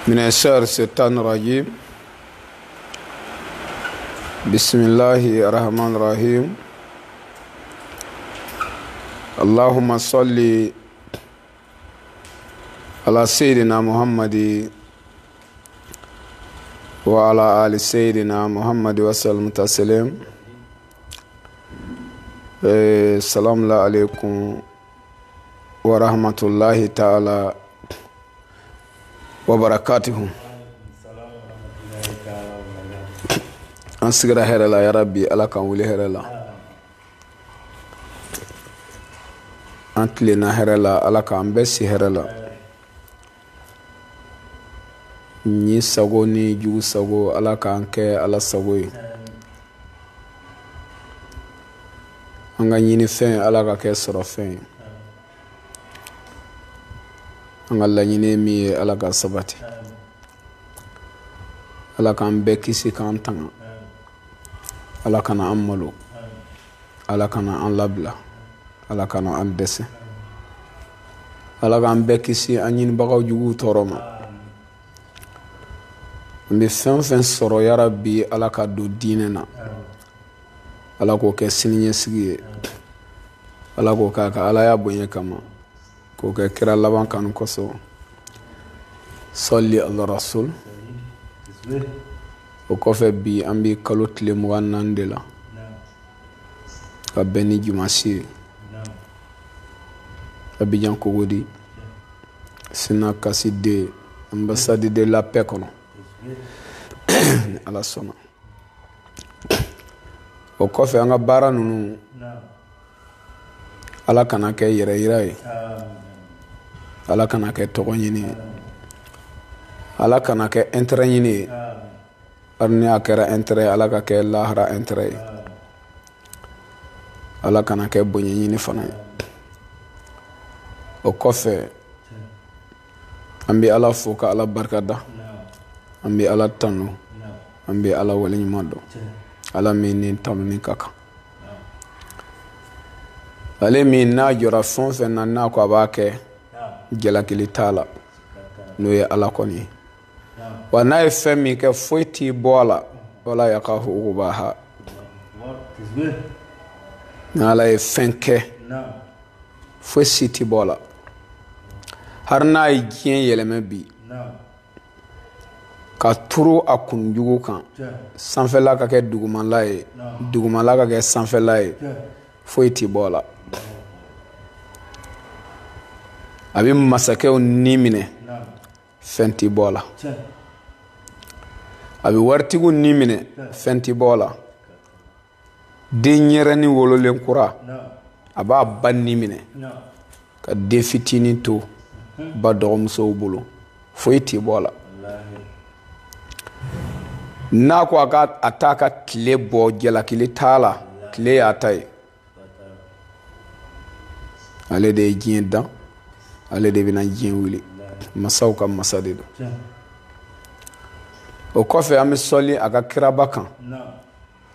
من الشهر الشيطان الرجيم. بسم الله الرحمن الرحيم. اللهم صل على سيدنا محمد وعلى آل سيدنا محمد وسلم تسليم. السلام عليكم ورحمة الله تعالى وبركاته. أنسكر هرلا يا ربي على كان ولي هرلا أنتلنا هرلا على كان بس هرلا ni sago ni jugu sago ala kan kɛ ala sago ye an ka ɲini fɛn ala ka kɛ sɔrɔ fɛn ye an ka laɲini min ye ala ka sabati ala k'an bɛɛ kisi k'an tanga ala kana an malo ala kana an labila ala kana an dɛsɛ ala k'an bɛɛ kisi an ɲinibagaw juguw tɔɔrɔ ma n bɛ fɛn fɛn sɔrɔ ya Rabbi ala ka don diinɛ na ala k'o kɛ siniɲɛsigi ye ala k'o kɛ a ka alaya bonya kama k'o kɛ kira laban kanu kosɔn salli ala rasul. O kɔfɛ bi an bɛ kalo tile 24 de la ka bɛn ni jumasi ye Abidjan Kogodi Sina Kasi de ambassade de la paix kɔnɔ ni ala sɔnna o kɔfɛ an ka baara ninnu ala kana kɛ yɛrɛ yira ye ala kana kɛ tɔgɔ ɲini ye ala kana kɛ intérêt ɲini ye bari ni a kɛra intérêt ala ka kɛ lahara intérêt ye ala kana kɛ bonya ɲini fana ye o kɔfɛ an bɛ ala fo ka ala barikada an bɛ ala tanu an bɛ ala waleɲuman dɔn ala min ni tanuni ka kan ale min n'a jɔra fɛn o fɛn na n'a ko a b'a kɛ jalakili t'a la n'o ye ala kɔni ye wa n'a ye fɛn min kɛ foyi t'i bɔ a la wala yakafu uqbaha n'ala ye fɛn kɛ foyi si t'i bɔ a la har n'a ye diɲɛ yɛlɛmɛ bi ka turu a kunjugu kan sanfɛla ka kɛ dugumala ye dugumala ka kɛ sanfɛla ye foyi t'i bɔ a la a bɛ masakɛw ni minɛ fɛn t'i bɔ a la a bɛ waritigiw ni minɛ fɛn t'i bɔ a la den yɛrɛni wololen kura a b'a ba ni minɛ ka den fitinin to ba dɔgɔmusow bolo foyi t'i bɔ a la n'a ko a t'a ka tile bɔ jalakili t'a la tile y'a ta ye ale de ye diɲɛ dan ale de bɛna diɲɛ wuli masaw ka masa de don o kɔfɛ an bɛ sɔli a ka kiraba kan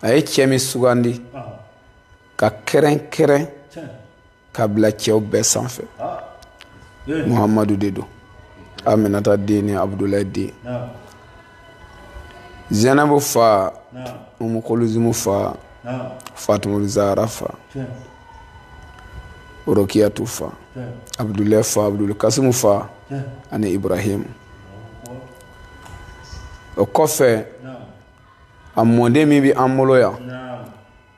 a ye cɛ min sugandi ka kɛrɛnkɛrɛn ka bila cɛw bɛɛ sanfɛ Muhamadu de don Aminata den ni Abdulayi den Zainabu fa Umu Kuluzumu fa Fatumul Zahra fa Rokiyatu fa Abdulayi fa Abdul Kasimu fa ani Ibrahim o kɔfɛ a mɔden min bɛ an bolo yan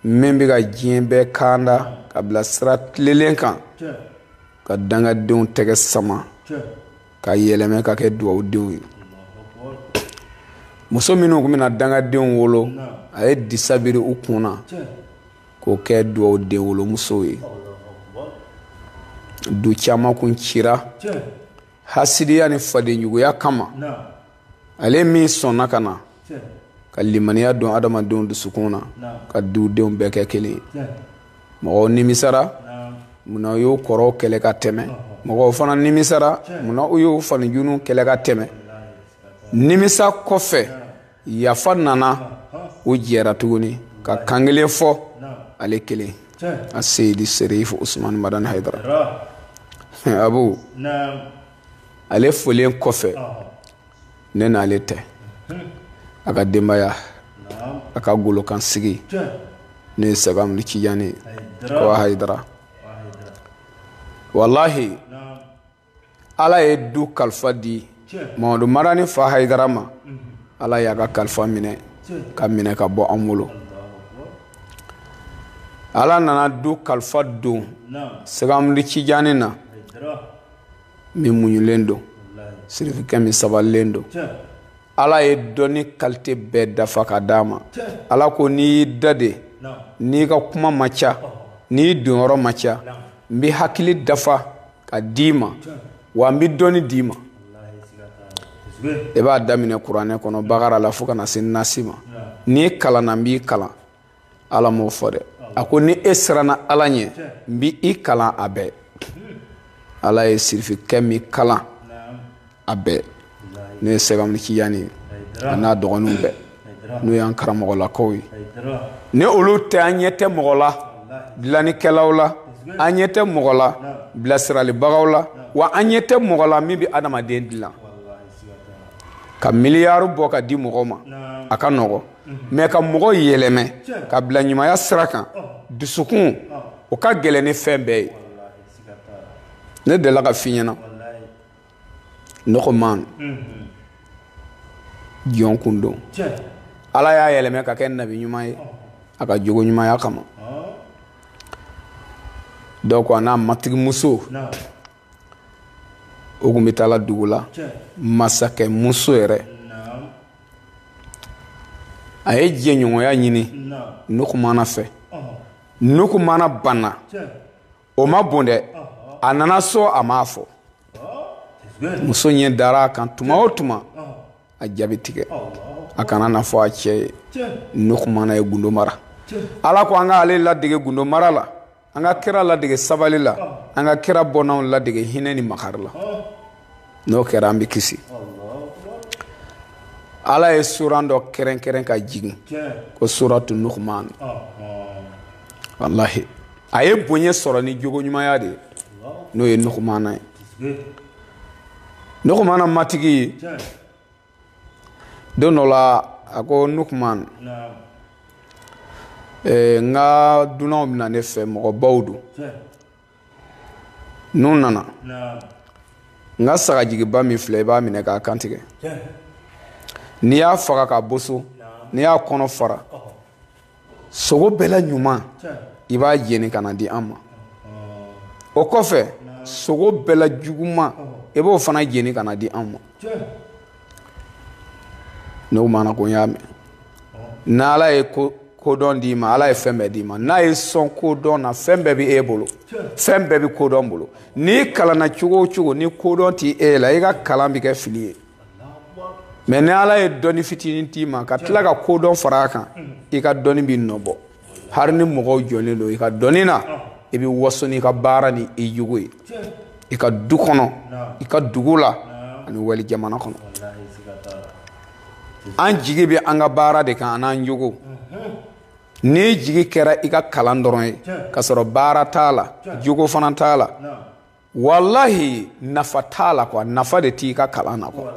min bɛ ka diɲɛ bɛɛ kanda ka bila sira tilelen kan ka dangadenw tɛgɛ sama ka yɛlɛmɛ ka kɛ duwawudenw ye muso minnu tun bɛna dangadenw wolo a ye disa biri u kunna k'o kɛ duwawuden wolomusow ye du caman kun cira hasidiya ni fadenjuguya kama ale min sɔnna ka na ka limaniya don adamadenw dusukun na ka dudenw bɛɛ kɛ kelen ye mɔgɔw nimisara munna y'o kɔrɔw kɛlɛ ka tɛmɛ mɔgɔw fana nimisara munna y'o fanijunu kɛlɛ ka tɛmɛ nimisa kɔfɛ yafa nana o jɛra tuguni ka kankelen fɔ ale kelen a Seydi Serif Usman Madani Haidara abu ale folen kɔfɛ ne n'ale tɛ a ka denbaya a ka golokan sigi ne ye Sagamu Tijani ko Hayidara wallahi ala ye du kalifa di Mamadu Marani fa Hayidara ma ala y'a ka kalifa minɛ ka minɛ ka bɔ an bolo ala nana du kalifa don Sagamu Tijani na min muɲulen don sirifikɛ min sabalilen don ala ye dɔnni kalite bɛɛ dafa ka d'a ma ala ko n'i y'i da de n'i ka kuma ma ca n'i donyɔrɔ ma ca n bɛ hakili dafa ka d'i ma wa n bɛ dɔnni d'i ma i b'a daminɛ kuranɛ kɔnɔ Bakara la fo ka na se Nasi ma n'i kalanna n b'i kalan ala m'o fɔ dɛ a ko ni e siranna ala ɲɛ n bɛ i kalan a bɛɛ ala ye sirifikɛ min kalan a bɛɛ ne ye Sagamu Tijani a n'a dɔgɔninw bɛɛ n'o y'an karamɔgɔlakaw ye ni olu tɛ an ɲɛ tɛ mɔgɔ la dilannikɛlaw la an ɲɛ tɛ mɔgɔ la bilasiralibagaw la wa an ɲɛ tɛ mɔgɔ la min bɛ adamaden dilan ka miliyari bɔ ka di mɔgɔ ma a ka nɔgɔ mais ka mɔgɔ yɛlɛmɛ ka bila ɲumanya sira kan dusukun o ka gɛlɛn ni fɛn bɛɛ ye ne delila ka f'i ɲɛna Nɔgɔman jɔn kun don ala y'a yɛlɛmɛ ka kɛ nabi ɲuman ye a ka jogo ɲumanya kama donc a n'a matigi muso o kun bɛ taa dugu la masakɛ muso yɛrɛ a ye jɛɲɔgɔnya ɲini Nɔgɔmana fɛ Nɔgɔmana banna o ma bon dɛ a nana so a m'a fɔ muso ɲɛ dara a kan tuma o tuma a jaabi tigɛ a kana na fɔ a cɛ ye Nɔgɔmana ye gundo mara ala ko an ka ale ladege gundo mara la an ka kira ladege sabali la an ka kira bɔnnaw ladege hinɛ ni makari la n'o kɛra an bɛ kisi ala ye suran dɔ kɛrɛnkɛrɛn ka jigin ko suratu Nɔgɔman wallahi a ye bonya sɔrɔ ni jogo ɲumanya de n'o ye Nɔgɔmana ye Nɔgɔmana matigi don dɔ la a ko Nɔgɔman n ka dunanw bɛna ne fɛ mɔgɔbaw don n'u nana n ka sagajigiba min filɛ i b'a minɛ k'a kantigɛ n'i y'a faga ka boso n'i y'a kɔnɔ fara sogo bɛɛ la ɲuman i b'a jeni ka na di an ma o kɔfɛ sogo bɛɛ la juguman i b'o fana jeni ka na di an ma Nɔgɔmana ko n y'a mɛn n'ala ye kodɔn d'i ma ala ye fɛn bɛɛ d'i ma n'a ye sɔn kodɔn na fɛn bɛɛ bɛ e bolo fɛn bɛɛ bɛ kodɔn bolo n'i kalanna cogo o cogo ni kodɔn t'i e la i ka kalan bɛ kɛ fili ye mais ni ala ye dɔnni fitinin d'i ma ka tila ka kodɔn fara a kan i ka dɔnni bɛ nɔbɔ hari ni mɔgɔw jɔlen don i ka dɔnni na i bɛ waso n'i ka baara ni i jogo ye i ka du kɔnɔ i ka dugu la ani wali jamana kɔnɔ an jigi bɛ an ka baara de kan an'an jogo ni jigi kɛra i ka kalan dɔrɔn ye ka sɔrɔ baara t'a la jogo fana t'a la wallahi nafa t'a la quoi nafa de t'i ka kalan na quoi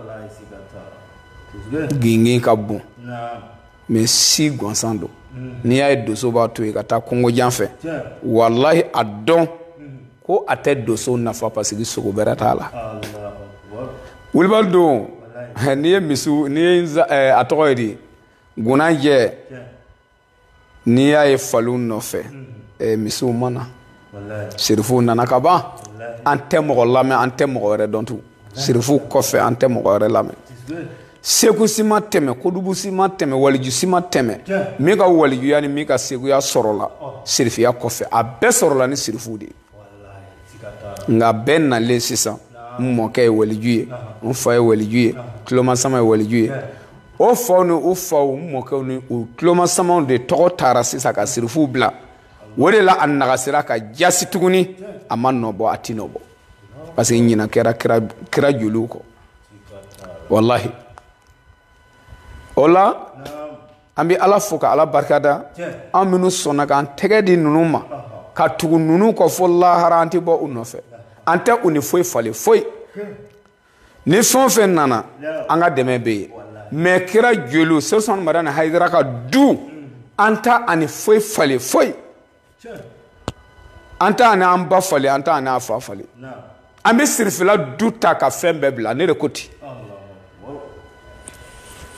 gingin ka bon mais si gansan don n'i y'a ye doso b'a to yen ka taa kungo jan fɛ wallahi a dɔn ko a tɛ doso nafa parce que sogo bɛrɛ t'a la Wilibali don n'i ye misiw n'i ye a tɔgɔ ye di gunanjɛ n'i y'a ye faliw nɔfɛ misiw mana sirifuw nana ka ban an tɛ mɔgɔ lamɛn an tɛ mɔgɔ wɛrɛ dɔn tugun sirifuw kɔfɛ an tɛ mɔgɔ wɛrɛ lamɛn segu si ma tɛmɛ kodubu si ma tɛmɛ waliju si ma tɛmɛ min ka walijuya ni min ka seguya sɔrɔla sirifiya kɔfɛ a bɛɛ sɔrɔla ni sirifuw de ye nka bɛɛ nalen sisan n mɔkɛ ye waliju ye n fa ye waliju ye tulomasama ye waliju ye o faw ni u faw n mɔkɛw ni u tulomasamaw de tɔgɔ taara sisan ka sirifuw bila o de la a nagasira ka jasi tuguni a ma nɔbɔ a ti nɔbɔ parce que ɲina kɛra kira joliw kɔ wallahi o la an bɛ ala fo ka ala barikada an minnu sɔnna k'an tɛgɛ di ninnu ma ka tugu ninnu kɔ fo lahara an tɛ bɔ u nɔfɛ an tɛ u ni foyi falen foyi ni fɛn fɛn nana an ka dɛmɛ bɛ yen mais kira joliw Sɛrifu Madani Hayidara ka du an t'a ani foyi falen foyi an t'a ani an ba falen an t'a ani a fa falen an bɛ sirifila du ta ka fɛn bɛɛ bila ne de ko ten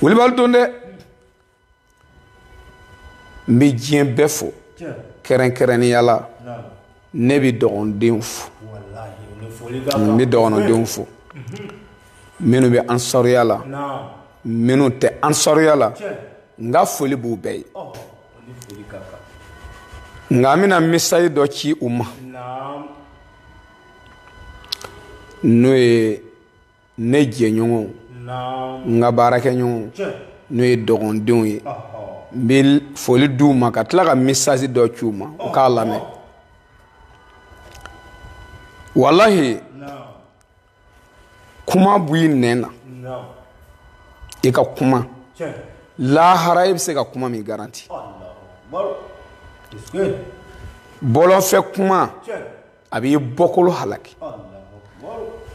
Wilibali don dɛ n bɛ diɲɛ bɛɛ fo kɛrɛnkɛrɛnnenya la ne bɛ dɔgɔndenw fo n bɛ dɔgɔndenw fo minnu bɛ ansariya la minnu tɛ ansariya la n ka foli b'u bɛɛ ye nka an bɛna misayi dɔ ci u ma n'o ye ne jɛɲɔgɔnw n ka baarakɛɲɔgɔnw n'o ye dɔgɔndenw ye n bɛ foli d'u ma ka tila ka misaji dɔ ci u ma u k'a lamɛn walahi kuma b'i nɛn na i ka kuma lahara i bɛ se ka kuma min garanti bɔlɔnfɛ kuma a b'i bɔkolo halaki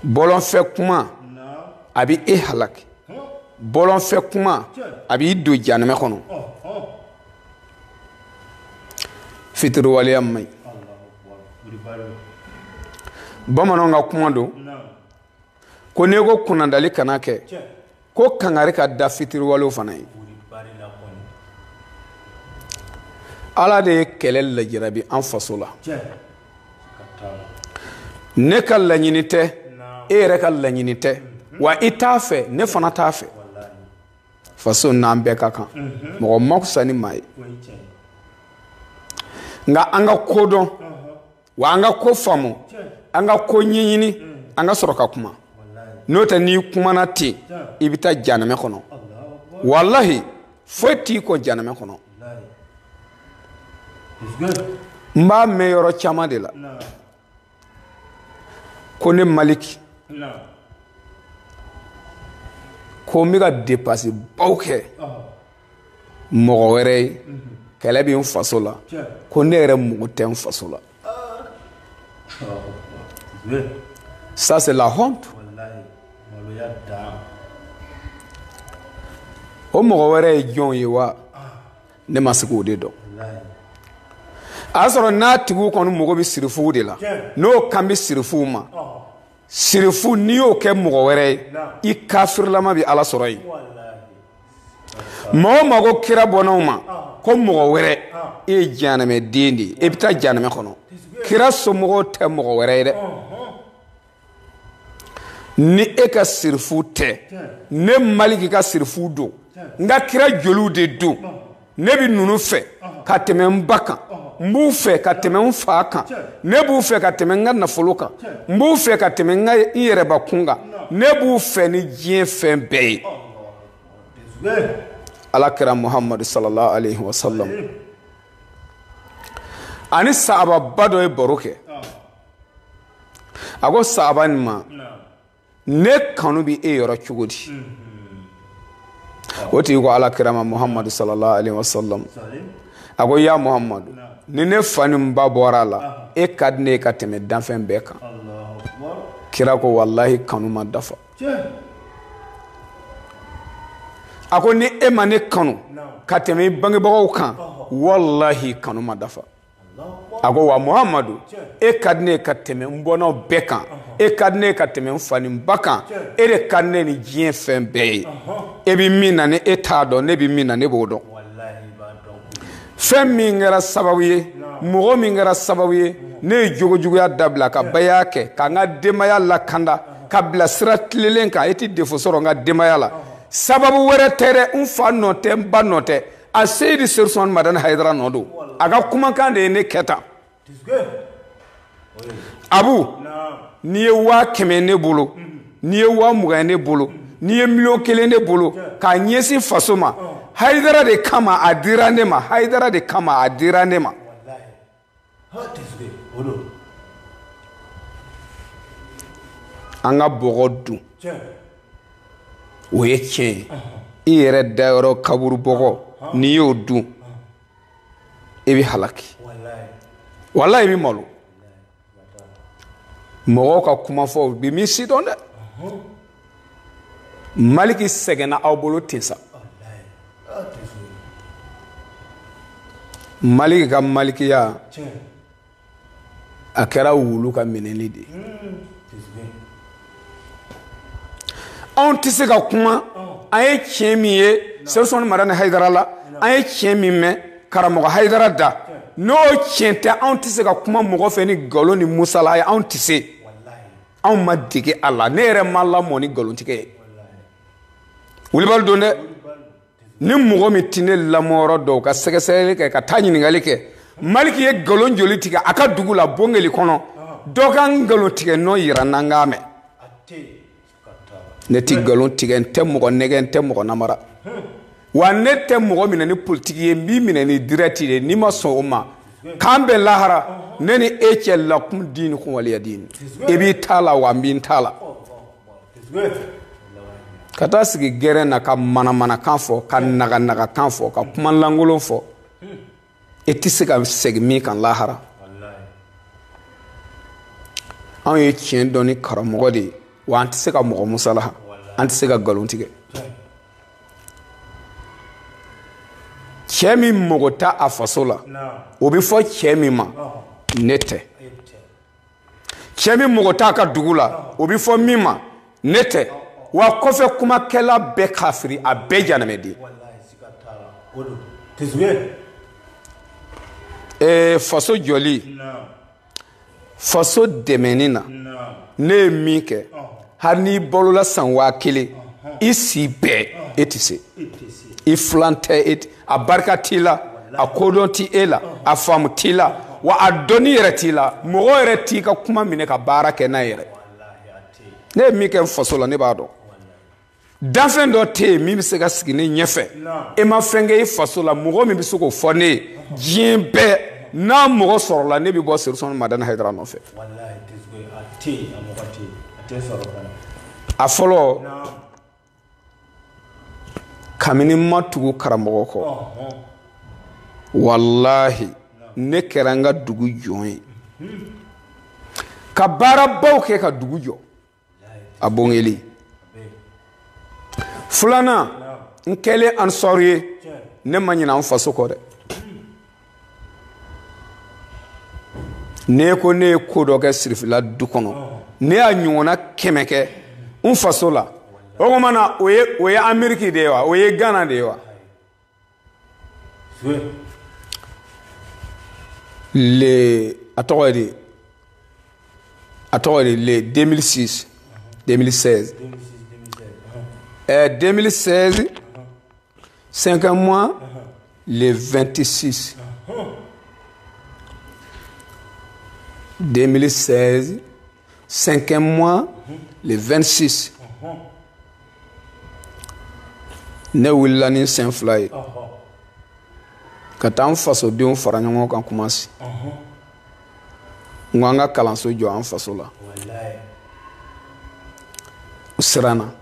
bɔlɔnfɛ kuma a b'i e halaki bɔlɔnfɛ kuma a b'i don jahanama kɔnɔ fitiriwaleya man ɲi bamananw ka kuma don ko n'i ko kunnadali kana kɛ ko kangari ka da fitiriwalew fana ye ala de ye kɛlɛ lajarabi an faso la ne ka laɲini tɛ e yɛrɛ ka laɲini tɛ wa i t'a fɛ ne fana t'a fɛ faso n'an bɛɛ ka kan mɔgɔ ma fisa ni maa ye nka an ka ko dɔn wa an ka ko faamu an ka ko ɲɛɲini an ka sɔrɔ ka kuma n'o tɛ n'i kumana ten i bɛ taa jahanama kɔnɔ walahi foyi t'i kɔ jahanama kɔnɔ n b'a mɛn yɔrɔ caman de la ko ne Maliki ko n bɛ ka depasi baw kɛ mɔgɔ wɛrɛ ye kɛlɛ bɛ n faso la ko ne yɛrɛ mugu tɛ n faso la ça c'est la honte o mɔgɔ wɛrɛ ye jɔn ye wa ne ma se k'o de dɔn a y'a sɔrɔ n'a tigiw kɔni mago bɛ sirifuw de la n'o kan bɛ sirifuw ma sirifu n'i y'o kɛ mɔgɔ wɛrɛ ye i kafirilama bɛ ala sɔrɔ yen maa o maa ko kira bɔnnaw ma ko mɔgɔ wɛrɛ e ye jahanamɛ den de ye e bɛ taa jahanamɛ kɔnɔ kira somɔgɔw tɛ mɔgɔ wɛrɛ ye dɛ ni e ka sirifu tɛ ne Maliki ka sirifu don n ka kira joliw de don ne bɛ ninnu fɛ ka tɛmɛ n ba kan n b'u fɛ ka tɛmɛ n fa kan ne b'u fɛ ka tɛmɛ n ka nafolo kan n b'u fɛ ka tɛmɛ n yɛrɛbakun kan ne b'u fɛ ni diɲɛ fɛn bɛɛ ye alakira Muhammadu sallallahu alaihi wa sallam ani sahababa dɔ ye baro kɛ a ko sahaba nin ma ne kanu bɛ e yɔrɔ cogo di o tigi ko alakira ma Muhammadu sallallahu alaihi wa sallam a ko ya Muhammadu ni ne fa ni n ba bɔra a la e ka di ne ye ka tɛmɛ danfɛn bɛɛ kan kira ko wallahi kanu ma dafa a ko ni e ma ne kanu ka tɛmɛ i bangebagaw kan wallahi kanu ma dafa a ko wa Muhammadu e ka di ne ye ka tɛmɛ n bɔnnaw bɛɛ kan e ka di ne ye ka tɛmɛ n fa ni n ba kan e de ka di ne ni diɲɛ fɛn bɛɛ ye e bɛ min na ni e t'a dɔn ne bɛ min na ne b'o dɔn fɛn min kɛra sababu ye mɔgɔ min kɛra sababu ye ne ye jogojuguya dabila ka baya kɛ ka n ka denbaya lakanda ka bila sira tilelen kan e tɛ defo sɔrɔ n ka denbaya la sababu wɛrɛ tɛ dɛ n fa nɔ tɛ n ba nɔ tɛ a Seydi Sɛrifu Madani Hayidara nɔ don a ka kumakan de ye ne kɛ tan abu n'i ye 100,000 ne bolo n'i ye 20,000 ne bolo n'i ye 1,000,000 ne bolo k'a ɲɛsin faso ma Hayidara de kama a dira ne ma Hayidara de kama a dira ne ma an ka bɔgɔ dun o ye tiɲɛ ye i yɛrɛ dayɔrɔ kaburu bɔgɔ n'i y'o dun i bɛ halaki walahi i bɛ malo mɔgɔw ka kuma fɔ bi min si dɔn dɛ maliki sɛgɛnna aw bolo ten sa maliki ka malikiya a kɛra wulu ka minɛli de anw tɛ se ka kuma an ye tiɲɛ min ye Sɛrisɔni Madani Hayidara la an ye tiɲɛ min mɛn karamɔgɔ Hayidara da n'o tiɲɛ tɛ anw tɛ se ka kuma mɔgɔ fɛ ni nkalon ni musala ye anw tɛ se anw ma dege a la ne yɛrɛ ma lamɔ ni nkalontigɛ ye wulibali don dɛ ni mɔgɔ min tɛ ne lamɔyɔrɔ dɔw ka sɛgɛsɛgɛli kɛ ka taa ɲininkali kɛ maliki ye nkalon joli tigɛ a ka dugu la bongeli kɔnɔ dɔ ka nkalon tigɛ nɔ yira n na n k'a mɛn ne tɛ nkalon tigɛ n tɛ mɔgɔ nɛgɛ n tɛ mɔgɔ namara wa ne tɛ mɔgɔ minɛ ni politiki ye n b'i minɛ ni direct de n'i ma sɔn o ma k'an bɛn lahara ne ni e cɛ lakum diini kun waliya diini e b'i ta la wa n b'i ta la ka taa sigi gɛrɛn na ka manamanakan fɔ ka naganagakan fɔ ka kuma lankolon fɔ e tɛ se ka segin min kan lahara anw ye tiɲɛ dɔn ni karamɔgɔ de ye wa an tɛ se ka mɔgɔ musalaha an tɛ se ka nkalon tigɛ cɛ min mago t'a a faso la o bɛ fɔ cɛ min ma ne tɛ cɛ min mago t'a ka dugu la o bɛ fɔ min ma ne tɛ wa kɔfɛ kumakɛla bɛɛ kafiri a bɛɛ janamɛden faso jɔli faso dɛmɛni na ne ye min kɛ hali n'i balola san 1000 i si bɛɛ e tɛ se i filan tɛ a barika t'i la a kodɔn t'i e la a faamu t'i la wa a dɔnni yɛrɛ t'i la mɔgɔ yɛrɛ t'i ka kuma minɛ ka baara kɛ n'a yɛrɛ ne ye min kɛ n faso la ne b'a dɔn danfɛn dɔ tɛ yen min bɛ se ka sigi ne ɲɛfɛ e ma fɛn kɛ i faso la mɔgɔ min bɛ se k'o fɔ ne ye diɲɛ bɛɛ n'a mɔgɔ sɔrɔla ne bɛ bɔ Sɛrisɔni Madani Hayidara nɔfɛ a fɔlɔ kabini ma tugu karamɔgɔ kɔ wallahi ne kɛra n ka dugu jɔn ye ka baarabaw kɛ ka dugu jɔ a bongeli filanan n kɛlen ansɔri ye ne ma ɲinɛ an faso kɔ dɛ ne ko ne ye ko dɔ kɛ sirifila du kɔnɔ ne y'a ɲɔgɔnna 100 kɛ n faso la o kuma na o ye Ameriki de ye wa o ye Ghana de ye wa a tɔgɔ de le 2006 2016 2016 5 mois le 26 2016 5 mois le 26 ne wulila ni sen 2 ye ka taa an fasodenw fara ɲɔgɔn kan Kumasi n ko an ka kalanso jɔ an faso la u siranna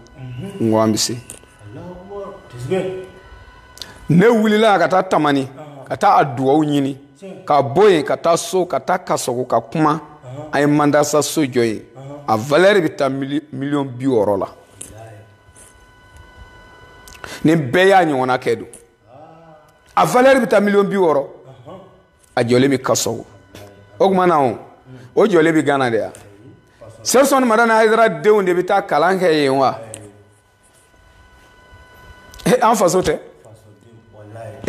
n ko an bɛ se ne wulila ka taa Tamani ka taa a dugawu ɲini ka bɔ yen ka taa so ka taa Kasogo ka kuma an ye mandasa so jɔ yen a valeur bɛ taa $50,000 la ni bɛɛ y'a ɲɔgɔnna kɛ don a valeur bɛ taa $50,000 a jɔlen bɛ Kasogo o kuma na o jɔlen bɛ Ghana de ya Sɛrisɔni Madani Hayidara denw de bɛ taa kalan kɛ yen wa an faso tɛ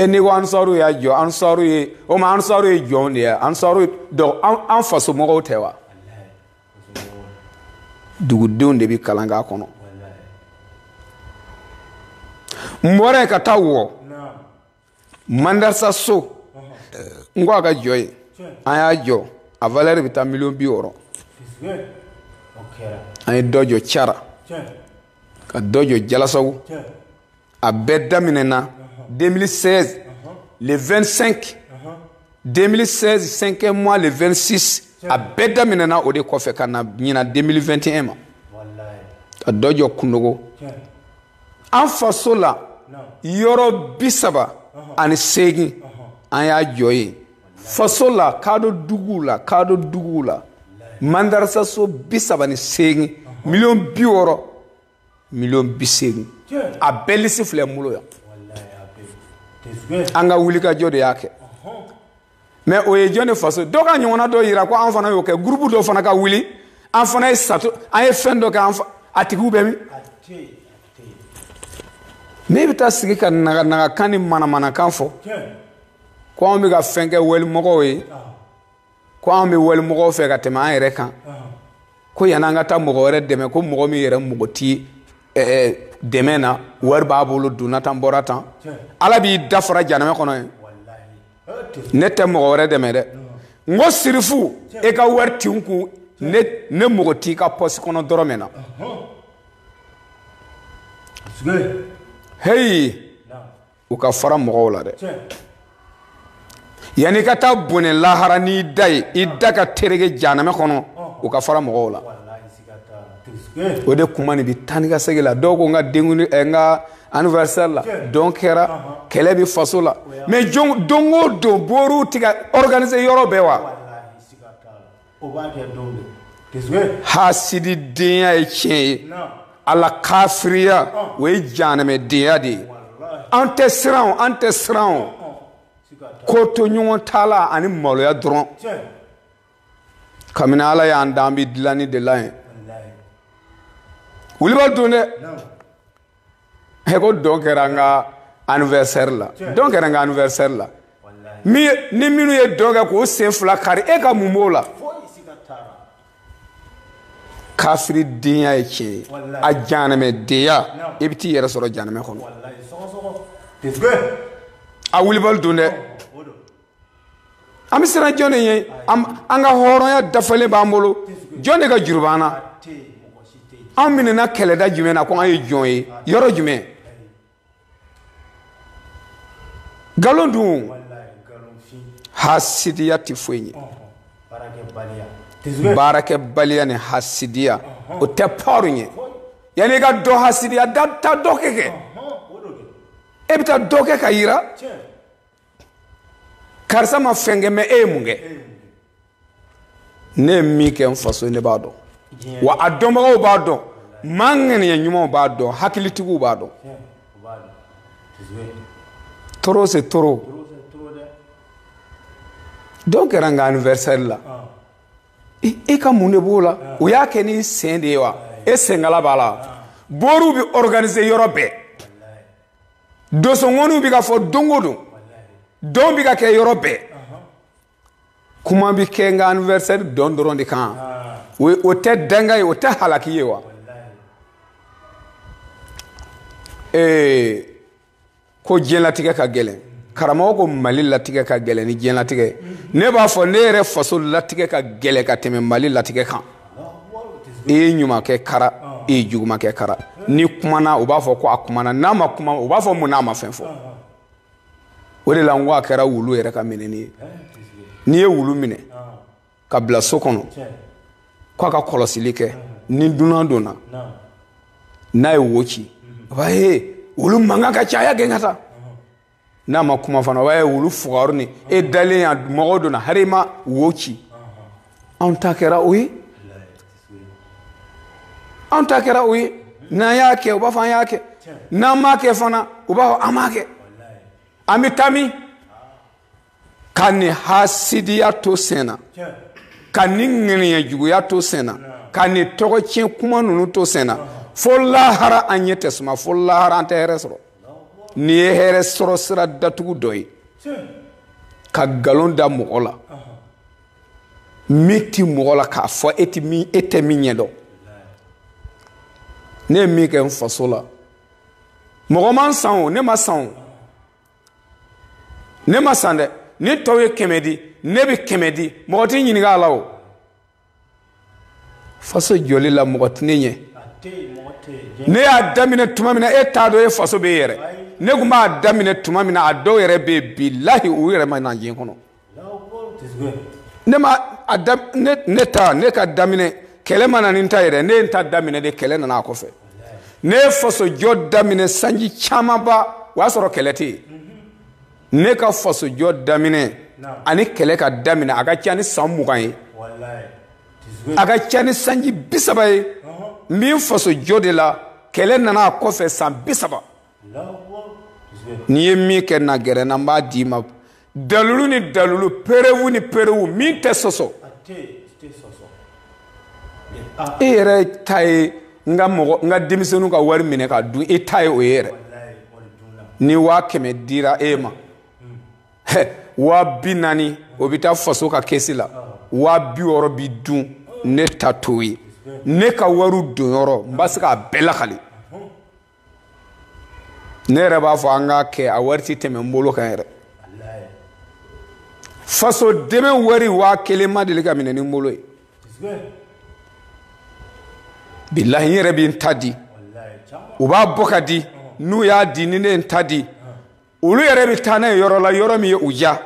ni ko ansɔriw y'a jɔ ansɔriw ye o ma ansɔriw ye jɔnw de ye ansɔriw donc an faso mɔgɔw tɛ wa dugudenw de bɛ kalan k'a kɔnɔ n bɔra yen ka taa wɔ mandasa so n ko a ka jɔ yen an y'a jɔ a valeur bɛ taa $50,000 an ye dɔ jɔ Cara ka dɔ jɔ Jalasago a bɛɛ daminɛna 2016 le 25 2016 5 mois le 26 a bɛɛ daminɛna o de kɔfɛ ka na ɲina 2021 ma ka dɔ jɔ Kunogo an faso la yɔrɔ 38 an y'a jɔ yen faso la kadɔ duguw la mandarasa so 38 $50,000 million bisegu a belisi fle mulo ya anga wuli ka jode yake mais o ye jone faso do ka nyona do yira ko an fana yo ke groupe do fana ka wuli an fana e sato an e fendo ka atigu be mi me bita sigi ka naga kani mana kan fo ko an be ka fenke wel mogo we ko an be wel mogo fe ka tema an yere kan ko yananga ta mogo were deme ko mogo mi yere mogo ti deme na war ba bolo duna tan boratan ala bi dafara janame kono ne te mogo were deme de ngo sirifu e ka war tinku ne mogo ti ka posi kono doromena hey u ka fara mogo la de yani ka ta bone lahara ni dai idaka terege janame kono u ka fara mogo la o de kuma ni bi taniga segela dogo nga denguni nga anniversaire la donc era kele bi faso la mais dongo do boru tiga organiser yoro bewa hasidi dinya e chie ala kafriya we janame diya di ante sran ko to nyon tala ani molo ya dron kamina ala ya ndambi dilani de lain wulibal dune he ko donc era nga anniversaire la donc era nga anniversaire la mi ni minu ye donc ko se fula kari e ka mumola kafiri dinya e chi a janame diya ibti yera soro janame khono a wulibal dune ami sira jone ye anga horo ya dafale bambolo jone ga jurbana amine na kele da jume na ko ay joye yoro jume galondu hasidiya tifwenye barake baliya ne hasidiya o te porunye yani ga do hasidiya da ta dokeke e bita doke kayira karsa ma fenge me e munge ne mi ke mfaso ne bado wa adomo bado mangene ya nyuma bado hakilitigu bado toro c'est toro donc ranga anniversaire la e ka mune bola o ya ke ni sende wa e sengala bala boru bi organiser yorobe do so ngonu bi ka fo dongodo don bi ka ke yorobe kuma bi ke nga anniversaire don dorondi kan o te dangay o te halakiye wa ko jenlatige ka gelen karamo ko mali latige ka gelen ni jenlatige ne ba fo ne re faso latige ka gele ka teme mali latige kan e nyuma ke kara e juguma ke kara ni kumana o ba fo ko akumana na ma kuma o ba fo mu na ma fenfo o de la ngwa kara wulu ere ka meneni ni e wulu mine ka bla sokono ko ka kolosili ke ni duna na e wochi ba wulu manga ka chaya gengata na ma kuma fana ba wulu fugarni e dalen ya mogodo na harima wochi on takera oyi na yake o ba fa yake na make fana o ba amake amitami kani hasidiya to sena kani ngene ya jugu ya to sena kani togo chen kuma nunu to sena folla hara anyete suma folla hara ante heresro ni heresro sira datugu doy ka galon da mogola miti mogola ka fo ete mi nyedo ne mi ke mfasola mogoman san ne ma san ne ma sande ni towe kemedi ne bi kemedi mogoti nyini ga lawo faso joli la mogoti nye ne ya damine tumamina e tado e faso be yere ne gumba damine tumamina ado yere be billahi u yere ma na yin kono ne ma adam ne ka damine kele mana ninta yere ne nta damine de kele na ko fe ne faso jod damine sanji chama ba wasoro keleti ne ka faso jod damine ani kele ka damine aga chani samugan wallahi aga chani sanji bisabai min faso jode la kɛlɛ nana kɔfɛ san 30 n'i ye min kɛ na gɛrɛ na n b'a d'i ma dalulu ni dalulu perewu ni perewu min tɛ sɔsɔ e yɛrɛ ta ye n ka denmisɛnninw ka wari minɛ ka dun e ta ye o ye yɛrɛ ni 100 dira e ma 40 o bɛ taa faso ka kɛsi la 60 bi dun ne ta t'o ye ne ka wariw don yɔrɔ n b'a se k'a bɛɛ lakali ne yɛrɛ b'a fɔ an k'a kɛ a wari ti tɛmɛ n bolo kan yɛrɛ faso dɛmɛ wari 1000 ma deli ka minɛ ni n bolo ye bilahi n yɛrɛ bɛ n ta di u b'a bɔ ka di n'u y'a di ni ne n ta di olu yɛrɛ bɛ taa n'a ye yɔrɔ la yɔrɔ min ye u ja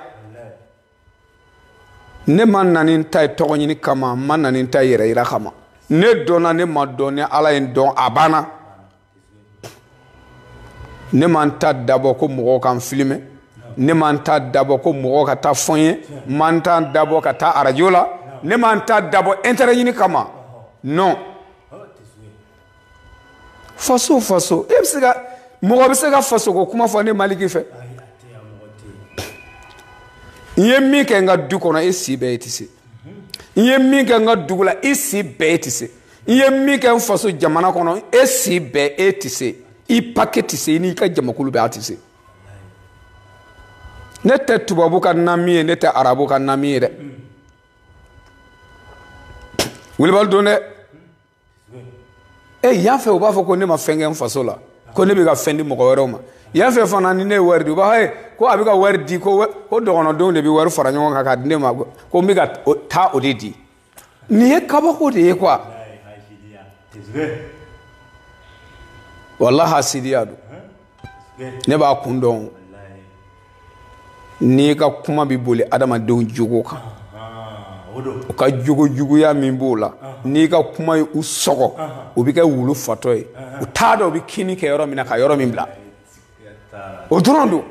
ne ma na ni n ta ye tɔgɔ ɲini kama n ma na ni n ta ye yɛrɛ yira kama ne dɔnna ne ma dɔn ni ala ye n dɔn a banna ne ma n ta dabɔ ko mɔgɔw ka n filime ne ma n ta dabɔ ko mɔgɔw ka taa fɔ n ye n ma n ta dabɔ ka taa arajo la ne ma n ta dabɔ intérêt ɲini kama non faso e bɛ se ka mɔgɔ bɛ se ka faso ko kuma fɔ ne maliki fɛ n ye min kɛ n ka du kɔnɔ e si bɛɛ e tɛ se n ye min kɛ n ka dugu la e si bɛɛ e tɛ se n ye min kɛ n faso jamana kɔnɔ e si bɛɛ e tɛ se i paquet tɛ se i n'i ka jamakulu bɛɛ a tɛ se ne tɛ tubabu ka nami ye ne tɛ arabu ka nami ye dɛ wilibali don dɛ yan fɛ u b'a fɔ ko ne ma fɛn kɛ n faso la ko ne bɛ ka fɛn di mɔgɔ wɛrɛw ma yan fɛ fana ni ne ye wari di u b'a fɔ ko a bɛ ka wari di ko dɔgɔnɔdenw de bɛ wari fara ɲɔgɔn kan k'a di ne ma ko n bɛ ka taa o de di nin ye kabako de ye quoi walahi hasidiya don ne b'a kun dɔn n'i ka kuma bɛ boli adamadenw jogo kan u ka juguya min b'o la n'i ka kuma ye u sɔgɔ u bɛ kɛ wulu fatɔ ye u t'a dɔn u bɛ kini kɛ yɔrɔ min na ka yɔrɔ min bila o dɔrɔn don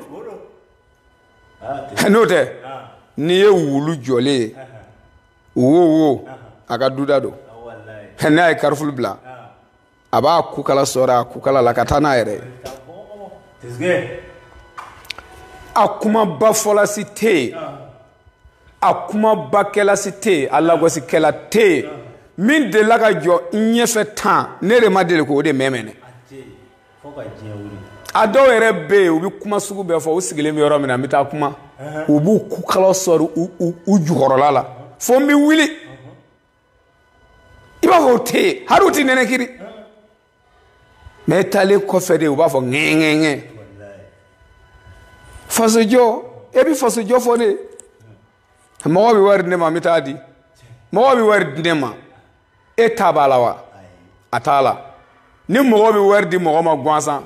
n'o tɛ n'i ye wulu jɔlen ye wo a ka duda don n'a ye karifulu bila a b'a kukala sɔrɔ a kukala la ka taa n'a yɛrɛ ye a kumaba fɔlasi tɛ yen a kumabakɛla si tɛ yen a lagosikɛla tɛ yen min delila ka jɔ ɲɛfɛ 10 ne de ma deli k'o de mɛmɛnɛ a dɔw yɛrɛ bɛ yen u bɛ kuma sugu bɛɛ fɔ u sigilen bɛ yɔrɔ min na n bɛ taa kuma u b'u kukala sɔrɔ u jukɔrɔla la fo n bɛ wuli i b'a fɔ o tɛ yen hali u tɛ nɛnɛkiri mɛ taalen kɔfɛ de u b'a fɔ ŋɛŋɛŋɛ fasojɔ e bɛ fasojɔ fɔ ne mɔgɔ bɛ wari di ne ma n bɛ taa di mɔgɔ bɛ wari di ne ma e ta b'a la wa a t'a la ni mɔgɔ bɛ wari di mɔgɔ ma gansan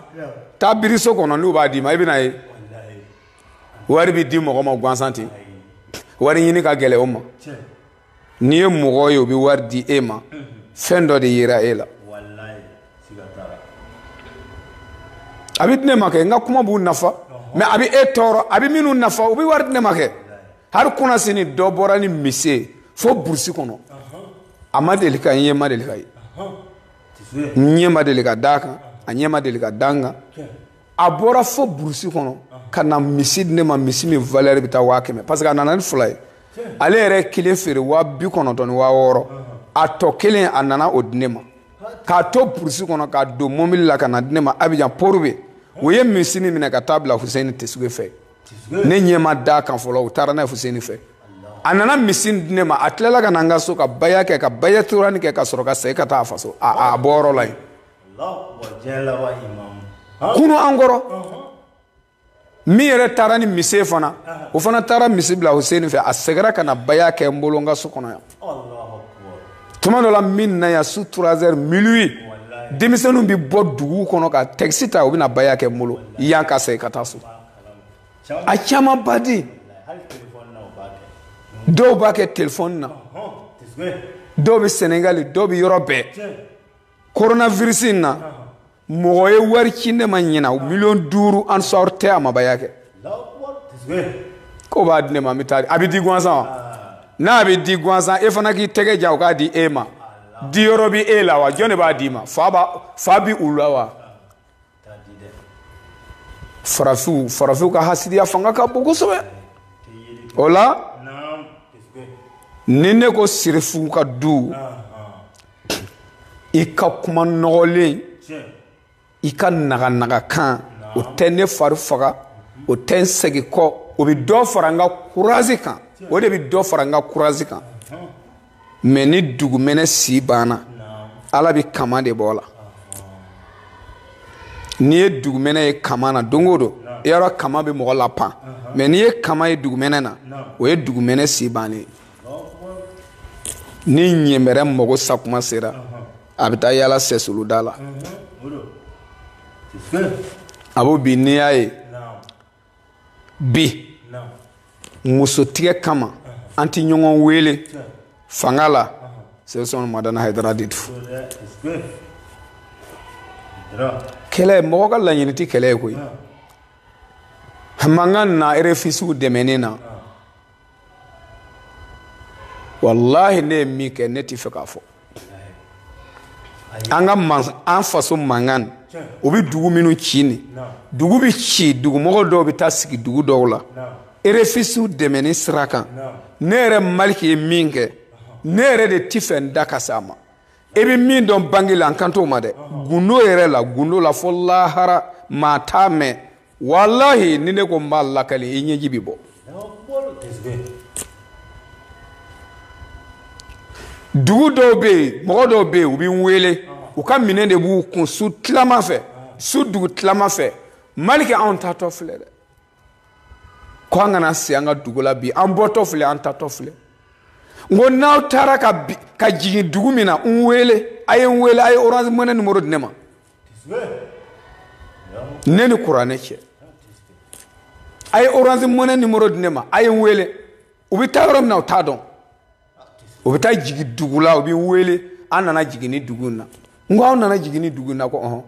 taa biri so kɔnɔ n'u b'a d'i ma i bɛ na ye wari bɛ di mɔgɔ ma gansan ten wari ɲini ka gɛlɛn o ma n'i ye mɔgɔ ye o bɛ wari di e ma fɛn dɔ de yera e la a bɛ di ne ma kɛ n ka kuma b'u nafa mɛ a bɛ e tɔɔrɔ a bɛ minnu nafa u bɛ wari di ne ma kɛ hali kuna sini dɔ bɔra ni mise fo burusi kɔnɔ a ma deli ka n ɲɛ ma deli ka ye n ɲɛ ma deli ka d'a kan a ɲɛ ma deli ka da n kan a bɔra fo burusi kɔnɔ ka na misi di ne ma misi min valeur bɛ taa 100 parce que a nana ni 2 ye ale yɛrɛ kelen feere 59 ni 60 a tɔ kelen a nana o di ne ma k'a to burusi kɔnɔ k'a don mobili la ka na di ne ma Abidjan port bɛ o ye misi min minɛ ka taa bila Hussein Tesuge fɛ ne ɲɛ ma da kan fɔlɔ u taara n'a ye Hussein fɛ a nana misi di ne ma a tilala ka na n ka so ka baya kɛ ka baya turani kɛ ka sɔrɔ ka segin ka taa a faso a bɔyɔrɔ la yen kunu an kɔrɔ min yɛrɛ taara ni misi fana o fana taara misi bila Hussein fɛ a seginna ka na baya kɛ n bolo n ka so kɔnɔ yan tuma dɔ la min na yan su 3 heures minuit denmisɛnninw bɛ bɔ dugu kɔnɔ ka taxi ta u bɛ na baya kɛ n bolo yan ka segin ka taa so a caman ba di dɔw b'a kɛ telefɔni na dɔw bɛ Senegali dɔw bɛ yɔrɔ bɛɛ coronavirus in na mɔgɔ ye wari ci ne ma ɲina 5,000,000 an sɔrɔ tɛ a ma baya kɛ ko b'a di ne ma n bɛ taa a bɛ di gansan wa n'a bɛ di gansan e fana k'i tɛgɛ ja o k'a di e ma diyɔrɔ bi e la wa jɔn de b'a d'i ma fa bi u la wa farafiw ka hasidiya fanga ka bon kosɛbɛ o la ni ne ko sirifu ka du i ka kuma nɔgɔlen i ka naga kan o tɛ ne fari faga o tɛ n segin kɔ o bɛ dɔ fara n ka courage kan o de bɛ dɔ fara n ka courage kan mais ni dugumɛnɛ si banna ala bɛ kama de bɔ la n'i ye dugumɛnɛ ye kama na don o don i y'a dɔn kama bɛ mɔgɔ la pan mais n'i ye kama ye dugumɛnɛ na o ye dugumɛnɛ si bannen ni ɲɛmɛrɛ mago sakuma sera a bɛ taa yala sɛsuluda la a b'o bi n'i y'a ye bi musotigɛ kama an tɛ ɲɔgɔn wele fanga la Selson Madana Haidara de tu kɛlɛ mɔgɔ ka laɲini tɛ kɛlɛ ye koyi mankan na RFIsiw dɛmɛni na wallahi ne ye min kɛ ne tɛ fɛ k'a fɔ an faso mankan o bɛ dugu minnu ci ni dugu bɛ ci dugumɔgɔ dɔw bɛ taa sigi dugu dɔw la RFIsiw dɛmɛni sira kan ne yɛrɛ Maliki ye min kɛ ne yɛrɛ de tɛ fɛ n da ka s'a ma e bɛ min dɔn bange la n kan t'o ma dɛ gundo yɛrɛ la gundo la fo lahara maa t'a mɛn wallahi ni ne ko n b'a lakali i ɲɛji bɛ bɔ dugu dɔw bɛ yen mɔgɔ dɔw bɛ yen u bɛ n wele u ka minɛn de b'u kun su tilama fɛ su dugu tilama fɛ Maliki anw tatɔ filɛ dɛ ko an kana se an ka dugu la bi an bɔtɔ filɛ an tatɔ filɛ n ko n'aw taara ka jigin dugu min na n wele a ye n wele a ye Orange Money numéro di ne ma ne ni kuranɛ cɛ a ye Orange Money numéro di ne ma a ye n wele u bɛ taa yɔrɔ min na u t'a dɔn u bɛ taa jigin dugu la u bɛ n wele an nana jigin ni dugu in na n ko aw nana jigin ni dugu in na ko ɔhɔn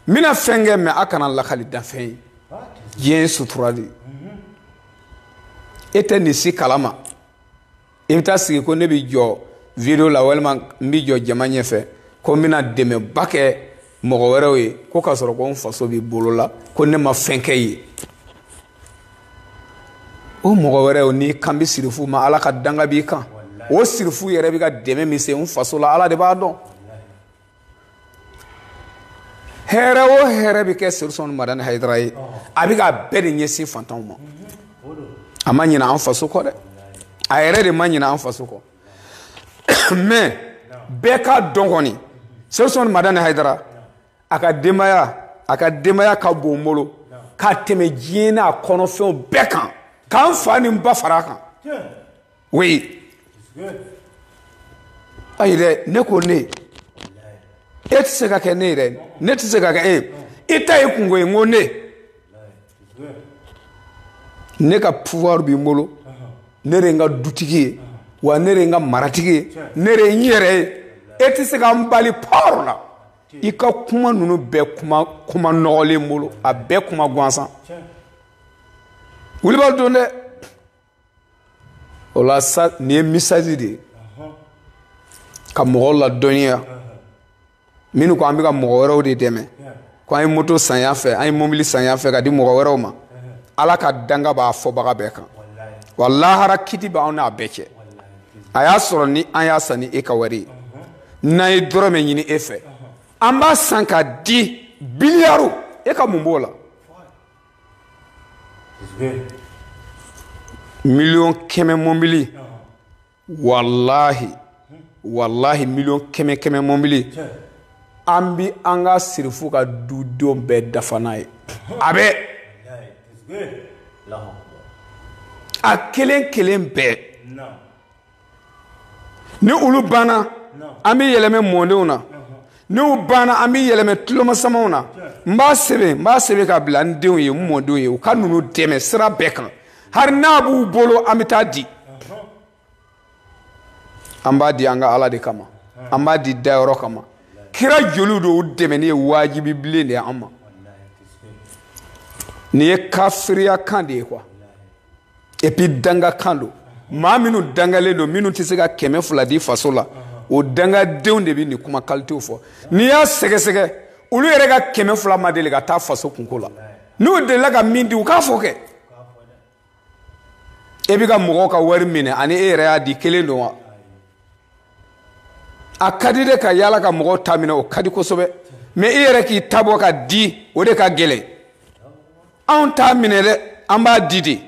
n bɛna fɛn kɛ mɛ a kana lakali danfɛn ye diɲɛ ye sutura de ye e tɛ nin si kalama i bɛ taa sigi ko ne bɛ jɔ video la walima n bɛ jɔ jama ɲɛfɛ ko n bɛna dɛmɛba kɛ mɔgɔ wɛrɛw ye ko k'a sɔrɔ ko n faso b'i bolo la ko ne ma fɛn kɛ ye o mɔgɔ wɛrɛw n'i kan bɛ sirifu ma ala ka danga b'i kan o sirifu yɛrɛ bɛ ka dɛmɛ min se n faso la ala de b'a dɔn hɛrɛ o hɛrɛ bɛ kɛ Selson Madana Haidara ye a bɛ ka bɛɛ de ɲɛsin fantanw ma a ma ɲinɛ an faso kɔ dɛ a yɛrɛ de ma ɲinɛ an faso kɔ mais bɛɛ k'a dɔn kɔni Selson Madana Haidara a ka denbaya ka bon n bolo k'a tɛmɛ diɲɛ n'a kɔnɔfɛnw bɛɛ kan k'an fa ni n ba fara a kan oui ayi dɛ ne ko ne e tɛ se ka kɛ ne yɛrɛ ne tɛ se ka kɛ e i ta ye kungo ye n ko ne ka pouvoir b'i bolo ne de ye n ka dutigi ye wa ne de ye n ka maratigi ye ne de ye n yɛrɛ ye e tɛ se ka n bali pɔrɔ la i ka kuma ninnu bɛɛ kuma nɔgɔlen n bolo a bɛɛ kuma gansan Wulibali don dɛ o la sa nin ye message de ye ka mɔgɔw ladɔnniya minnu ko an bɛ ka mɔgɔ wɛrɛw de dɛmɛ ko an ye moto san yan fɛ an ye mobili san yan fɛ ka di mɔgɔ wɛrɛw ma ala ka danga b'a fɔbaga bɛɛ kan wa lahara kiti b'anw n'a bɛɛ cɛ a y'a sɔrɔ ni an y'a san ni e ka wari ye n'an ye dɔrɔmɛ ɲini e fɛ an b'a san ka di biliyaru e ka mun b'o la miliyɔn 100 mobili wallahi miliyɔn 100 mobili an bi an ka sirifu ka dudenw bɛɛ dafa n'a ye a bɛ a kelen bɛɛ ni olu banna an bɛ yɛlɛmɛ mɔndenw na ni u banna an bɛ yɛlɛmɛ tulomasamaw na n b'a sɛbɛn ka bila n denw ye n mɔdenw ye u ka ninnu dɛmɛ sira bɛɛ kan hari n'a b'u bolo an bɛ taa di an b'a di an ka ala de kama an b'a di dayɔrɔ kama kira joliw don u dɛmɛni ye wajibi bilen de ye an ma nin ye kafiriya kan de ye quoi et puis danga kan don maa minnu dangalen don minnu tɛ se ka 200 di faso la o dangadenw de bi ni kuma qualité fɔ n'i y'a sɛgɛsɛgɛ olu yɛrɛ ka 200 ma deli ka taa faso kunko la n'u delila ka min di u k'a fɔ kɛ e bi ka mɔgɔw ka wari minɛ ani e yɛrɛ y'a di kelen don wa a ka di de ka yala ka mɔgɔw ta minɛ o ka di kosɛbɛ mais e yɛrɛ k'i ta bɔ ka di o de ka gɛlɛn anw t'a minɛ dɛ an b'a di de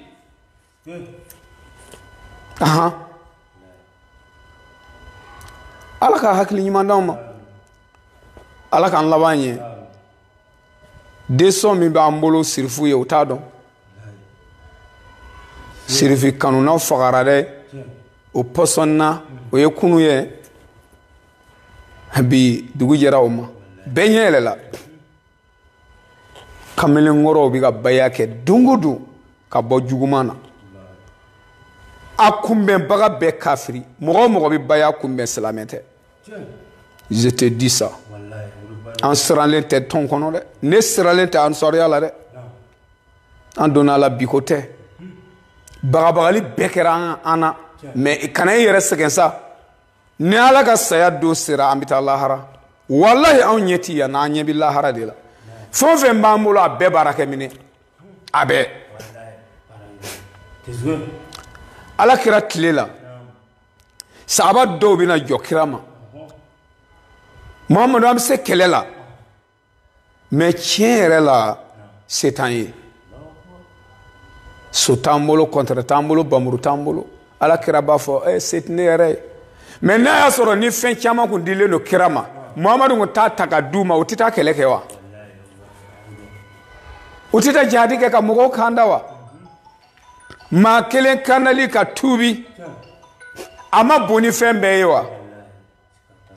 ala ka hakili ɲuman d'anw ma ala k'an laban ɲɛ desɔn min b'an bolo sirifu ye u t'a dɔn sirifi kanunaw fagara dɛ o pɔsɔnna o ye kunu ye bi dugu jɛra o ma bɛɛ ɲɛ yɛlɛla kamalen kɔrɔw bi ka baya kɛ don o don ka bɔ juguman na a kunbɛnbaga bɛɛ kafiri mɔgɔ o mɔgɔ bi baya kunbɛn silamɛ tɛ je te dis ça an siralen tɛ tɔn kɔnɔ dɛ ne siralen tɛ ansɔriya la dɛ an donna la biko tɛ bagabagali bɛɛ kɛra an na mais kana i yɛrɛ sɛgɛn sa ni ala ka saya don sera an bɛ taa lahara wallahi anw ɲɛ ti yan n'an ɲɛ bi lahara de la fɛn o fɛn b'an bolo a bɛɛ baara kɛ minɛ a bɛɛ ala kira tile la sahaba dɔw bɛna jɔ kira ma Muhammadu an bɛ se kɛlɛ la mais tiɲɛ yɛrɛ la se t'an ye so t'an bolo kɔntɛrɛ t'an bolo bamuru t'an bolo ala kira b'a fɔ se tɛ ne yɛrɛ ye mais n'a y'a sɔrɔ ni fɛn caman kun dilen don kira ma Muhammadu kun t'a ta ka d'u ma u tɛ taa kɛlɛ kɛ wa u tɛ taa jihadi kɛ ka mɔgɔw kan da wa maa kelen kandali ka tuubi a ma bon ni fɛn bɛɛ ye wa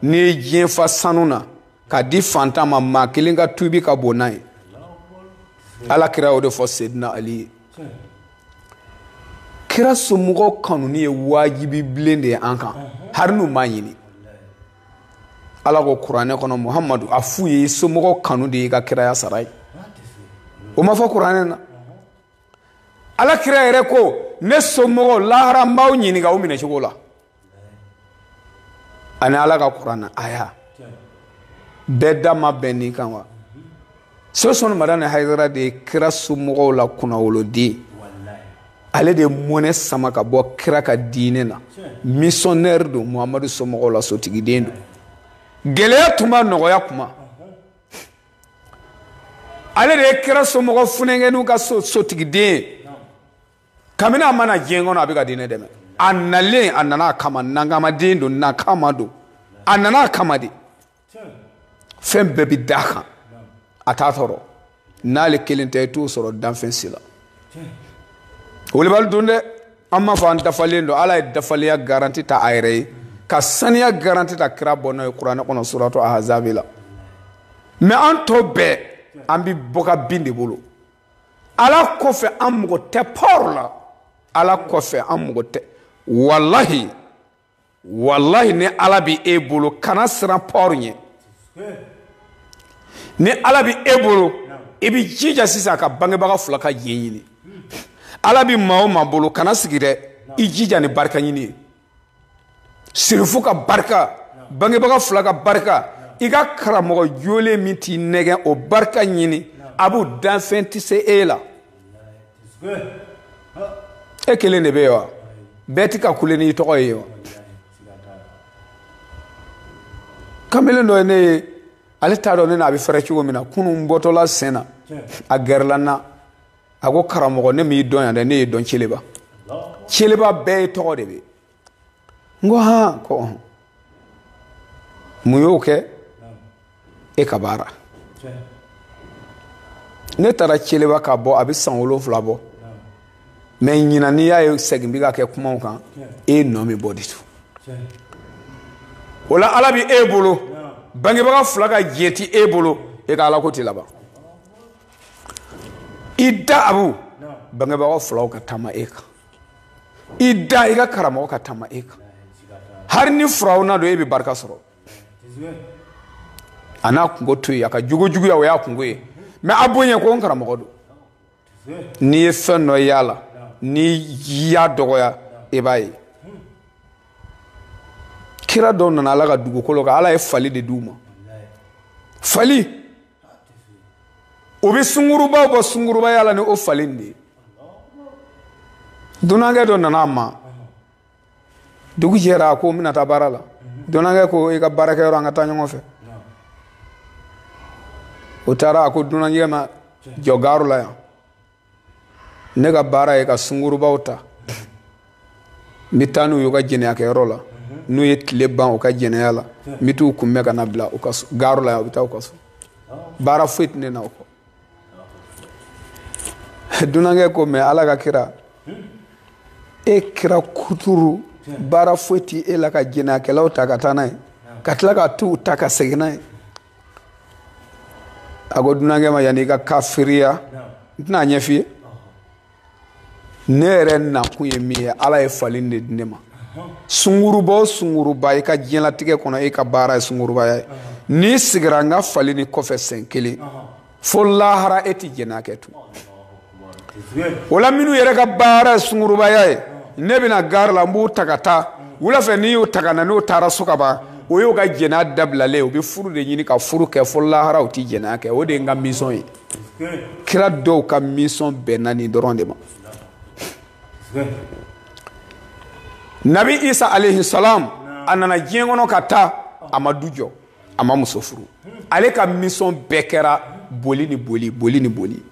n'i ye diɲɛ fa sanu na ka di fantan ma maa kelen ka tuubi ka bon n'a ye ala kira o de fɔ Seydina Ali ye kira somɔgɔw kanuni ye wajibi bilen de ye an kan hari n'u m'a ɲini ala ko kuranɛ kɔnɔ Muhammadu a f'u ye somɔgɔw kanu de ye ka kiraya sara ye o ma fɔ kuranɛ na ala kira yɛrɛ ko ne somɔgɔw lahara n b'aw ɲininka o minɛ cogo la ani ala ka kuranɛ aya bɛɛ da ma bɛn n'i kan wa Sosoni Madani Haidara de ye kira somɔgɔw la kunnawoloden ale de ye mɔnɛ sama ka bɔ kira ka diinɛ na missionnaire don Muhamadu somɔgɔw la sotigiden don gɛlɛya tun b'a nɔgɔya kuma ale de ye kira somɔgɔ funɛnkɛninw ka sotigiden ye kabini a mana diɲɛ kɔnɔ a bɛ ka diinɛ dɛmɛ a nalen a nana a kama nangamaden don nakama don a nana a kama de fɛn bɛɛ bi d'a kan a t'a tɔɔrɔ n'ale kelen tɛ i t'o sɔrɔ danfɛn si la wolobali don dɛ an m'a fɔ an dafalen don ala ye dafalenya garanti ta a yɛrɛ ye ka saniya garanti ta kira bɔ n'o ye kuranɛ kɔnɔ suratu Ahzabi la mais an tɔ bɛɛ an bi bɔ ka bin de bolo ala kɔfɛ an mɔgɔ tɛ pɔr la ala kɔfɛ an mɔgɔ tɛ wallahi ni ala bi e bolo kana siran pɔr ɲɛ ni ala bi e bolo i bi jija sisan ka bangebaga fila ka yen ɲini ala bi maa o maa bolo kana sigi dɛ i jija ni barika ɲini ye sirifu ka barika bangebaga fila ka barika i ka karamɔgɔ jolen min t'i nɛgɛn o barika ɲini a b'u danfɛn tɛ se e la e kelen de bɛ yen wa bɛɛ tɛ ka kule n'i tɔgɔ ye wa kamalen dɔ ye ne ye ale t'a dɔn ne n'a bɛ fɛrɛ cogo min na kunun bɔtɔla sen na a gɛrɛla n na a ko karamɔgɔ ne m'i dɔn yan dɛ ne ye dɔn Celeba Celeba bɛɛ ye tɔgɔ de bɛ n ko han ko mun y'o kɛ e ka baara ne taara Celeba ka bɔ a bɛ san 7 bɔ mais ɲinan n'i y'a ye segin bɛ ka kɛ kumaw kan e nɔ min bɔ de to o la ala bi e bolo bangebaga fila ka jɛ ti e bolo e ka ala ko tɛ laban i da abu bangebaga filaw ka taama e kan i da i ka karamɔgɔ ka taama e kan hari ni furaw na don e bɛ barika sɔrɔ a n'a kungo to yen a ka jugujuguya o y'a kungo ye mais a bonya ko n karamɔgɔ don n'i ye fɛn dɔ y'a la n'i y'a dɔgɔya i b'a ye kira dɔw nana Ala ka dugukolo kan Ala ye fali de d'u ma fali o bɛ sungurubaw bɔ sungurubaya la ni o fali de ye dunankɛ dɔ nana a ma dugu jɛra a ko n bɛna taa baara la dunankɛ ko i ka baarakɛyɔrɔ an ka taa ɲɔgɔn fɛ o taara a ko dunankɛ ma jɔ gaaru la yan ne ka baara ye ka sungurubaw ta n bɛ taa n'u ye u ka jɛnɛyakɛyɔrɔ la n'u ye tile ban u ka jɛnɛya la n bɛ t'u kunbɛn ka na bila u ka gaaru la yan u bɛ taa u ka so baara foyi tɛ ne na o kɔ dunankɛ ko mɛ Ala ka kira e kira kuturu baara foyi tɛ e la ka jɛnɛyakɛlaw ta ka taa n'a ye ka tila ka t'u ta ka segin n'a ye a ko dunankɛ ma yanni i ka kafiriya n tɛna a ɲɛf'i ye ne yɛrɛ nakun ye min ye Ala ye fali de di ne ma sunguruba o sunguruba i ka diɲɛlatigɛ kɔnɔ e ka baara ye sungurubaya ye n'i sigira n ka fali ni kɔfɛ sen kelen fo lahara e tɛ jɛnɛyakɛ tun o la minnu yɛrɛ ka baara ye sungurubaya ye ne bɛna gari la n b'u ta ka taa wula fɛ n'i y'u ta ka na n'u taara so ka ban o y'u ka jɛnɛya dabilalen u bɛ furu de ɲini ka furu kɛ fo lahara u tɛ jɛnɛya kɛ o de ye n ka mission ye kira dɔw ka mission bɛnna nin dɔrɔn de ma Nabi Isa alayhi salam a nana diɲɛ kɔnɔ ka taa a ma du jɔ a ma muso furu ale ka mission bɛɛ kɛra boli ni boli boli ni boli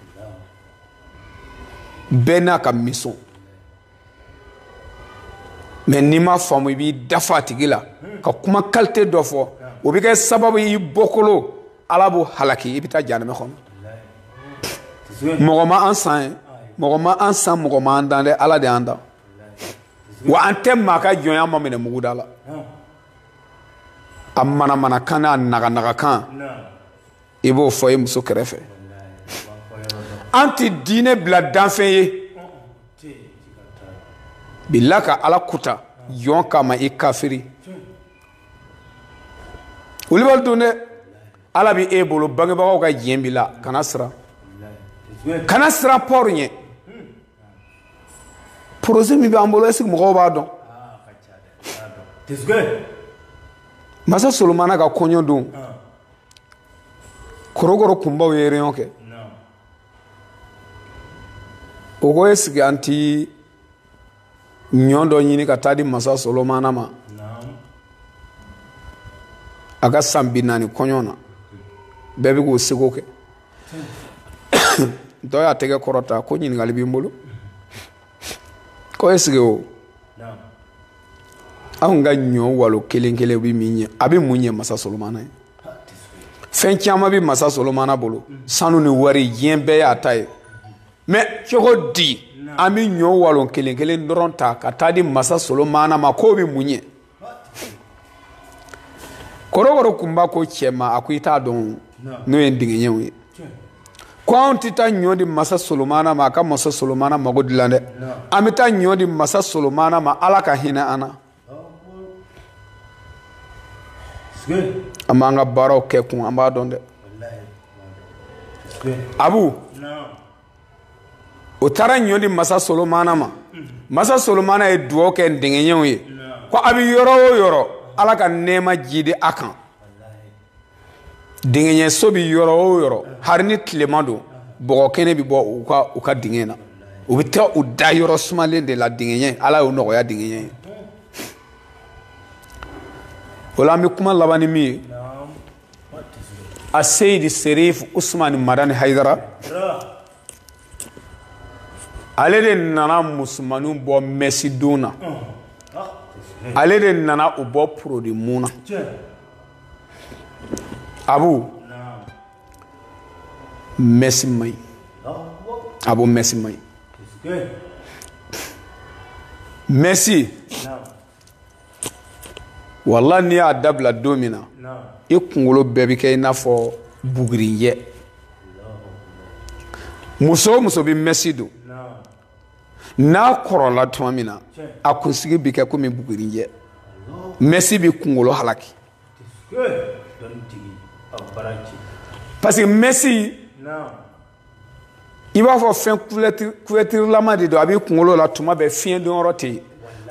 bɛɛ n'a ka mission mais n'i ma faamu i b'i dafa a tigi la ka kuma qualité dɔ fɔ o bɛ kɛ sababu i bɔkolo Ala b'o halaki i bɛ taa jahanama kɔnɔ mɔgɔ ma an san ye mɔgɔ ma an san mɔgɔ ma an dan dɛ Ala de y'an dan wa an tɛ maa ka jɔnya ma minɛ muguda la a manamanakan n'a naganagakan i b'o fɔ i muso kɛrɛfɛ an tɛ diinɛ bila danfɛn ye bila ka Ala kuta jɔn kama i kafiri olu b'a dɔn dɛ Ala bɛ e bolo bangebagaw ka diɲɛ b'i la kana siran pɔri ɲɛ projet min b'an bolo est-ce que mɔgɔw b'a dɔn masa Solomana ka kɔɲɔ don korokoro kunbaw ye réunion kɛ o ko est-ce que an ti ɲɔ dɔ ɲini ka taa di masa Solomana ma a ka san 40 kɔɲɔ na bɛɛ bɛ k'o seko kɛ dɔ y'a tɛgɛ kɔrɔta ko ɲininkali b'i bolo ko est-ce que o anw ka ɲɔ walo kelen kelen bɛ min ɲɛ a bɛ mun ɲɛ masa Solomana ye fɛn caman bɛ masa Solomana bolo sanu ni wari diɲɛ bɛɛ y'a ta ye mais cogo di an bɛ ɲɔ walo kelen kelen dɔrɔn ta ka taa di masa Solomana ma k'o bɛ mun ɲɛ korokoro kunba ko cɛ ma a ko i t'a dɔn n'o ye ndigɛɲɛw ye ko anw tɛ taa ɲɔ di masa Solomana ma a ka masa Solomana mago dilan dɛ an bɛ taa ɲɔ di masa Solomana ma Ala ka hinɛ an na an b'an ka baaraw kɛ kun an b'a dɔn dɛ Abu o taara ɲɔ di masa Solomana ma masa Solomana ye dugawu kɛ ndigɛɲɛw ye ko a bɛ yɔrɔ o yɔrɔ Ala ka nɛɛma ji di a kan dingɛ so bi yɔrɔ o yɔrɔ hari ni tilema don bɔgɔ kɛnɛ bi bɔ u ka dingɛ na u bɛ taa u da yɔrɔ sumalen de la dingɛ Ala y'o nɔgɔya dingɛ ye o la an bɛ kuma laban ni min ye a Seyidi Serif Usmani Madani Hayidara ale de nana musomaninw bɔ mɛsi don na ale de nana u bɔ produit mun na Abu Messi mai Abu Messi mai Messi wallahi ni y'a dabila don min na i kunkolo bɛɛ bɛ kɛ i n'a fɔ bugurinjɛ muso o muso bɛ Messi don n'a kɔrɔla tuma min na a kunsigi bɛ kɛ komi bugurinjɛ Messi bɛ kunkolo halaki parce que Messi i b'a fɔ fɛn couverture lama de don a b'i kunkolo la tuma bɛɛ fiɲɛ donyɔrɔ tɛ yen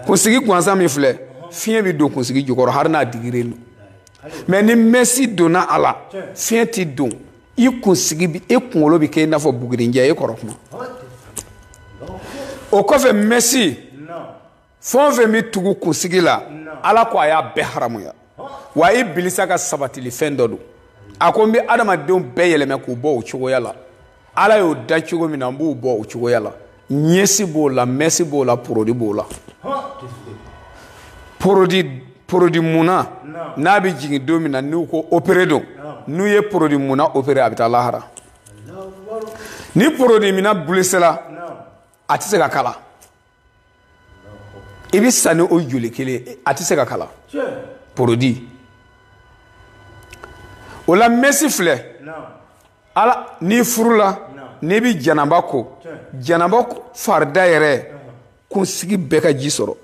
kunsigi gansan min filɛ fiɲɛ bɛ don kunsigi jukɔrɔ hari n'a digilen don mais ni Messi donna a la fiɲɛ ti don i kunsigi bi e kunkolo bi kɛ i n'a fɔ bugurinjɛ e kɔrɔ kuma o kɔfɛ Messi fɛn o fɛn bɛ tugu kunsigi la Ala ko a y'a bɛɛ haramuya wa Ibilisa ka sabatili fɛn dɔ don a ko n bɛ adamadenw bɛɛ yɛlɛmɛ k'u bɔ o cogoya la Ala y'o da cogo min na n b'u bɔ o cogoya la ɲɛsi b'o la Messi b'o la produit b'o la produit munna n'a bɛ jigin don min na n'u ko opéré don n'u ye produit munna opéré a bɛ taa lahara ni produit mina blessera a tɛ se ka kala i bɛ sa ni o joli kelen a tɛ se ka kala produit o la Messi filɛ Ala ni furula n'i bɛ janaba ko janaba farida yɛrɛ kunsigi bɛɛ ka ji sɔrɔ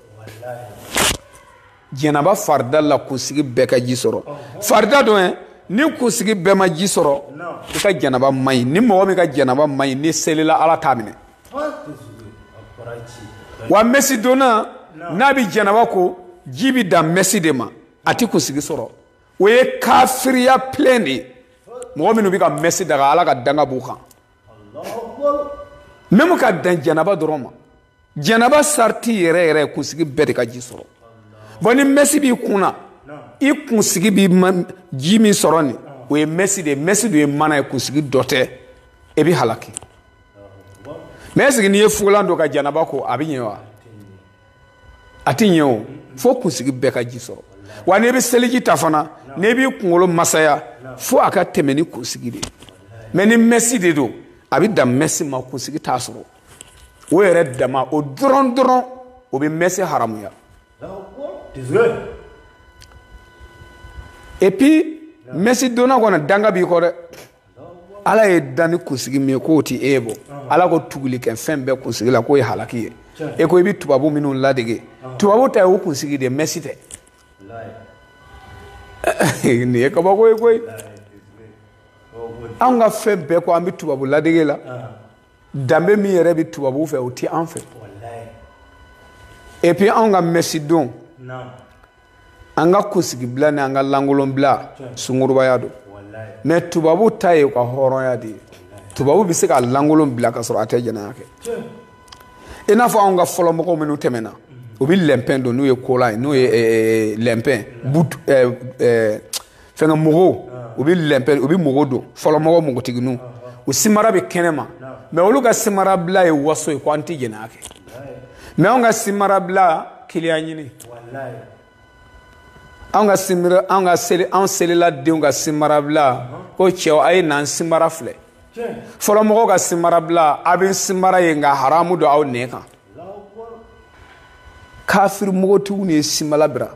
janaba farida la kunsigi bɛɛ ka ji sɔrɔ farida don ni kunsigi bɛɛ ma ji sɔrɔ i ka janaba man ɲi ni mɔgɔ min ka janaba man ɲi ni selila Ala t'a minɛ wa Messi donna n'a bɛ janaba ko ji bɛ dan Messi de ma a tɛ kunsigi sɔrɔ o ye kafiriya plein de ye mɔgɔ minnu bɛ ka Messi daga Ala ka danga b'u kan même ka dan janaba dɔrɔn ma janaba sarti yɛrɛ yɛrɛ kunsigi bɛɛ de ka ji sɔrɔ bon ni Messi b'i kunna i kunsigi bɛ ji min sɔrɔ nin o ye Messi de Messi de ye mana ye kunsigi dɔ tɛ e bɛ halaki mais est-ce que n'i ye fugulan dɔ ka janaba ko a bɛ ɲɛ wa a tɛ ɲɛ o fo kunsigi bɛɛ ka ji sɔrɔ wa n'i bɛ seliji ta fana n'i b'i kunkolo masaya fo a ka tɛmɛ ni kunsigi de ye mais ni Messi de don a bɛ dan Messi ma kunsigi t'a sɔrɔ o yɛrɛ dama o dɔrɔn o bɛ Messi haramuya et puis Messi donna kɔnɔ danga b'i kɔ dɛ Ala ye dan ni kunsigi min ye k'o ti e bɔ Ala ko tuguli kɛ fɛn bɛɛ kunsigi la k'o ye halaki ye e ko i bɛ tubabu minnu ladege tubabu ta ye o kunsigi de Messi tɛ nin ye kabako ye koyi an ka fɛn bɛɛ ko an bɛ tubabu ladege la danbe min yɛrɛ bɛ tubabu fɛ o ti an fɛ et puis an ka Messi don an ka kunsigi bila ni an ka lankolon bila sunkurubaya don mais tubabu ta ye ka hɔrɔnya de ye tubabu bɛ se ka lankolon bila ka sɔrɔ a tɛ jɛnɛya kɛ i n'a fɔ anw ka fɔlɔ mɔgɔw minnu tɛmɛna u bɛ lɛnpɛn don n'o ye kola ye n'o ye lɛnpɛn fɛnkɛ mogo u bɛ lɛnpɛn u bɛ mogo don fɔlɔ mɔgɔw mogotigininw u simara bɛ kɛnɛ ma mais olu ka simara bila ye waso ye ko an tɛ jɛnɛya kɛ mais anw ka simara bila kiliya ɲini anw selila denw ka simara bila ko cɛw a ye n'an simara filɛ fɔlɔ mɔgɔw ka simara bila a bɛ simara ye nka haramu don aw nɛ kan kafiri mɔgɔtigiw ye simala bila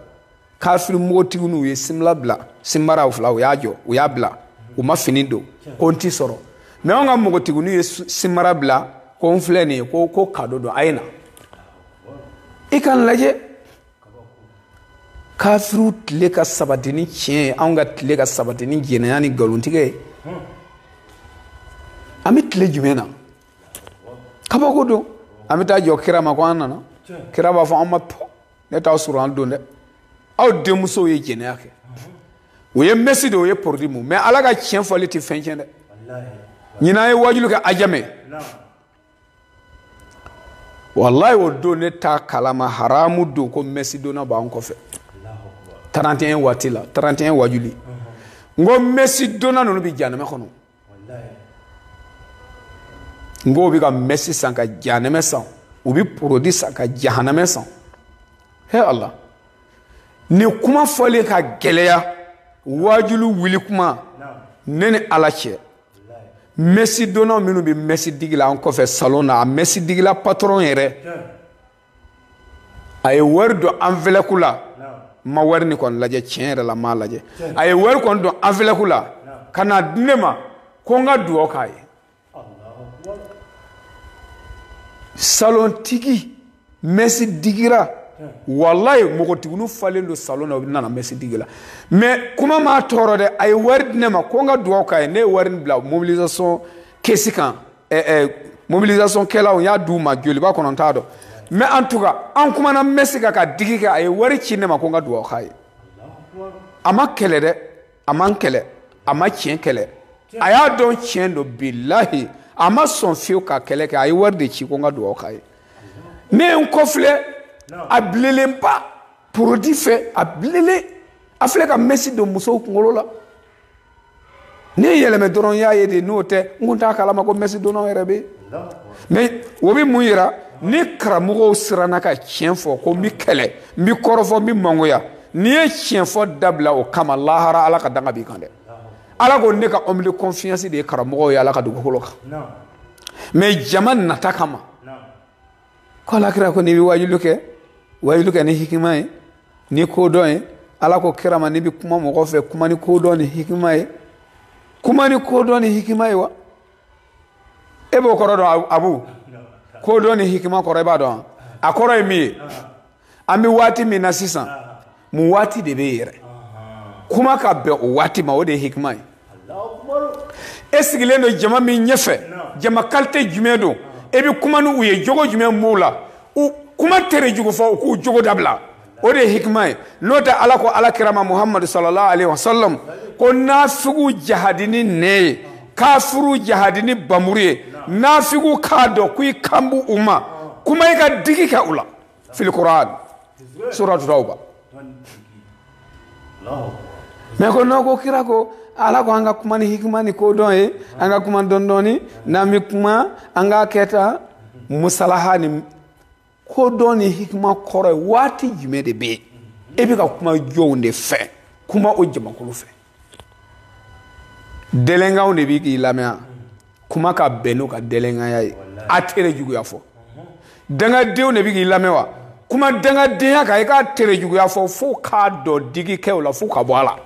kafiri mɔgɔtigiw ye simala bila simara fila u y'a jɔ u y'a bila u ma fini don ko n t'i sɔrɔ mais anw ka mɔgɔtigiw ye simara bila ko n filɛ nin ye ko kado don a ye na i ka n lajɛ kafiriw tile ka sabati ni tiɲɛ ye anw ka tile ka sabati ni jɛnɛya ni nkalontigɛ ye an bɛ tile jumɛn na kabako don an bɛ taa jɔ kira ma ko an nana kira b'a fɔ an ma to ne t'aw sɔrɔ an don dɛ aw denmusow ye jɛnɛya kɛ o ye Messi de o ye produit mun mais Ala ka tiɲɛ fɔli tɛ fɛn tiɲɛ dɛ ɲinan ye wajulu kɛ ajamɛ wallahi o don ne t'a kalama haramu don ko Messi donna b'an kɔfɛ 31 waati la 31 wajuli n ko Messi donna ninnu bɛ janɛmɛ kɔnɔ n ko u bɛ ka Messi san ka janɛmɛ san u bɛ produit san ka jahanamɛ san he Allah ni kuma fɔlen ka gɛlɛya wajulu wuli kuma ne ni Ala cɛ Messi donna minnu bɛ Messi digi la an kɔfɛ salon na a Messi digila patron yɛrɛ a ye wari don enveloppe la ma wari ni kɔni lajɛ tiɲɛ yɛrɛ la ma lajɛ a ye wari kɔni don enveloppe la ka na di ne ma ko n ka dugawu k'a ye salon tigi Messi digira wallahi mɔgɔtigiw falen don salon na u nana Messi digi la mais kuma m'a tɔɔrɔ dɛ a ye wari di ne ma ko n ka dugawu k'a ye ne ye wari bila mobilisation kɛsi kan mobilisation kɛlaw n y'a d'u ma joliba kɔnɔ n t'a dɔn mais en tout cas an kuma na Messi ka digi ka ay wari ci ne ma ko nga duwa khay ama kele de ama kele ama cien kele aya don cien do billahi ama son fiu ka kele ka ay wari de ci ko nga duwa khay ne un kofle a blele pas produit fait a blele a fle ka Messi do muso ngolo la ne yele me doron ya yede note ngunta kala ma ko Messi do no rebe mais wobi muyira ni karamugo sirana ka cien fo ko mi kele mi korofo mi mangoya ni e cien fo dabla o kama lahara ala ka danga bi kande ala ko ne ka homme de confiance de karamugo ya ala ka dugo holoka mais jaman natakama ko la kira ko ni wajuluke ni hikima ni ko don ala ko kirama ni bi kuma mo ko fe kuma ni ko don ni hikima kuma ni ko don ni hikima wa ebo koro don abu ko don ni hikima koro ba don akoro mi ami wati mi na sisan mu wati de be yere kuma ka be o wati ma o de hikima esigile no jama mi nyefe jama kalte jumedo ebi kuma nu uye jogo jume mula u kuma tere jugo fo ku jogo dabla o de hikma nota ala ko ala kirama Muhammad sallallahu alaihi wasallam ko nafigu jahadini ne kafuru jahadini bamuriye nafigu kado ku kambu umma kuma ika digi ka ula fil Quran surah Tauba me ko no ko kira ko ala ko anga kuma ni hikma ni ko don anga kuma dondoni na mi kuma anga keta musalaha ni ko don ni hikma koro wati jume de be ebi ka kuma jonde fe kuma o jama ko fe delenga on de bi ki lamia kuma ka beno ka delenga yayi atere jugu ya fo danga de on de bi ki lamewa kuma danga de ya ka tere jugu ya fo ka do digi ke ola fo ka boala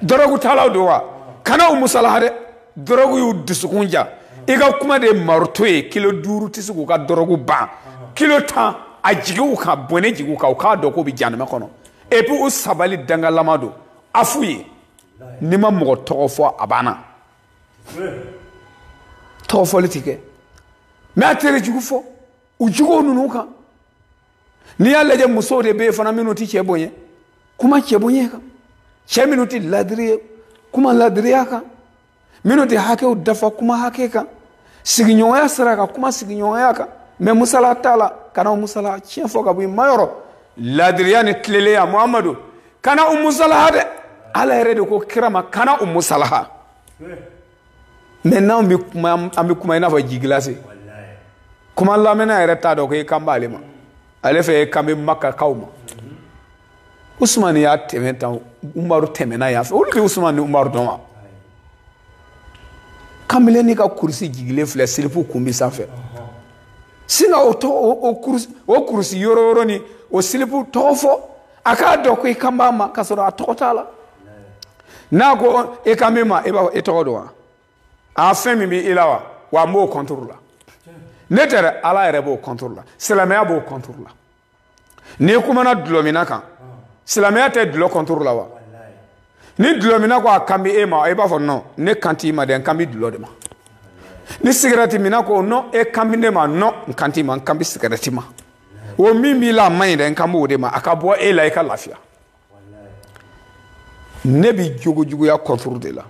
dorogu tala do wa kana umusalaha de dorogu yu disukunja iga kuma de martoye kilo duru tisuku ka dorogu ba kilo tan ajigu ka bone jigu ka do ko bi janama kono et puis usabali danga lamado afuye nima mo tofo abana tofo litike me atere jigu fo ujugo nunuka ni yalla je muso de be fana minuti chebonye kuma chebonye ka che minuti ladriye kuma ladriya ka minuti hake udafa kuma hake ka siginyoya saraka kuma siginyoya ka me musala tala kana musala chien foka bu mayoro ladriya ni tlele ya Muhammadu kana musala hade ala yere de ko kirama kana musala maintenant mi kuma ina fa jiglase kuma Allah mena yere ta do ko kambale ma ale fe kambe makka kauma Usman ya tementa Umaru temena ya fe uli Usman ni Umaru doma kamile ni ka kursi jigle fle silipu kumbi sanfe singa o kursi yoro ni o silipu tofo aka do ko kamba ma kasoro atotala na ko e kamema e ba e todo a femi mi ilawa wa mo contrôle netere ala yere bo contrôle silamaya bo contrôle ni kuma na dulomina kan silamaya te dulo contrôle wa ni dulomina ko akambi e ma e ba fo non ne kanti ma den kambi dulo de ma ni cigarette mina ko no e kambi ne ma no kanti ma kambi cigarette ma o mimi la mai den kambo de ma akabo e la e ka lafia ne bi jogo ya contrôle de la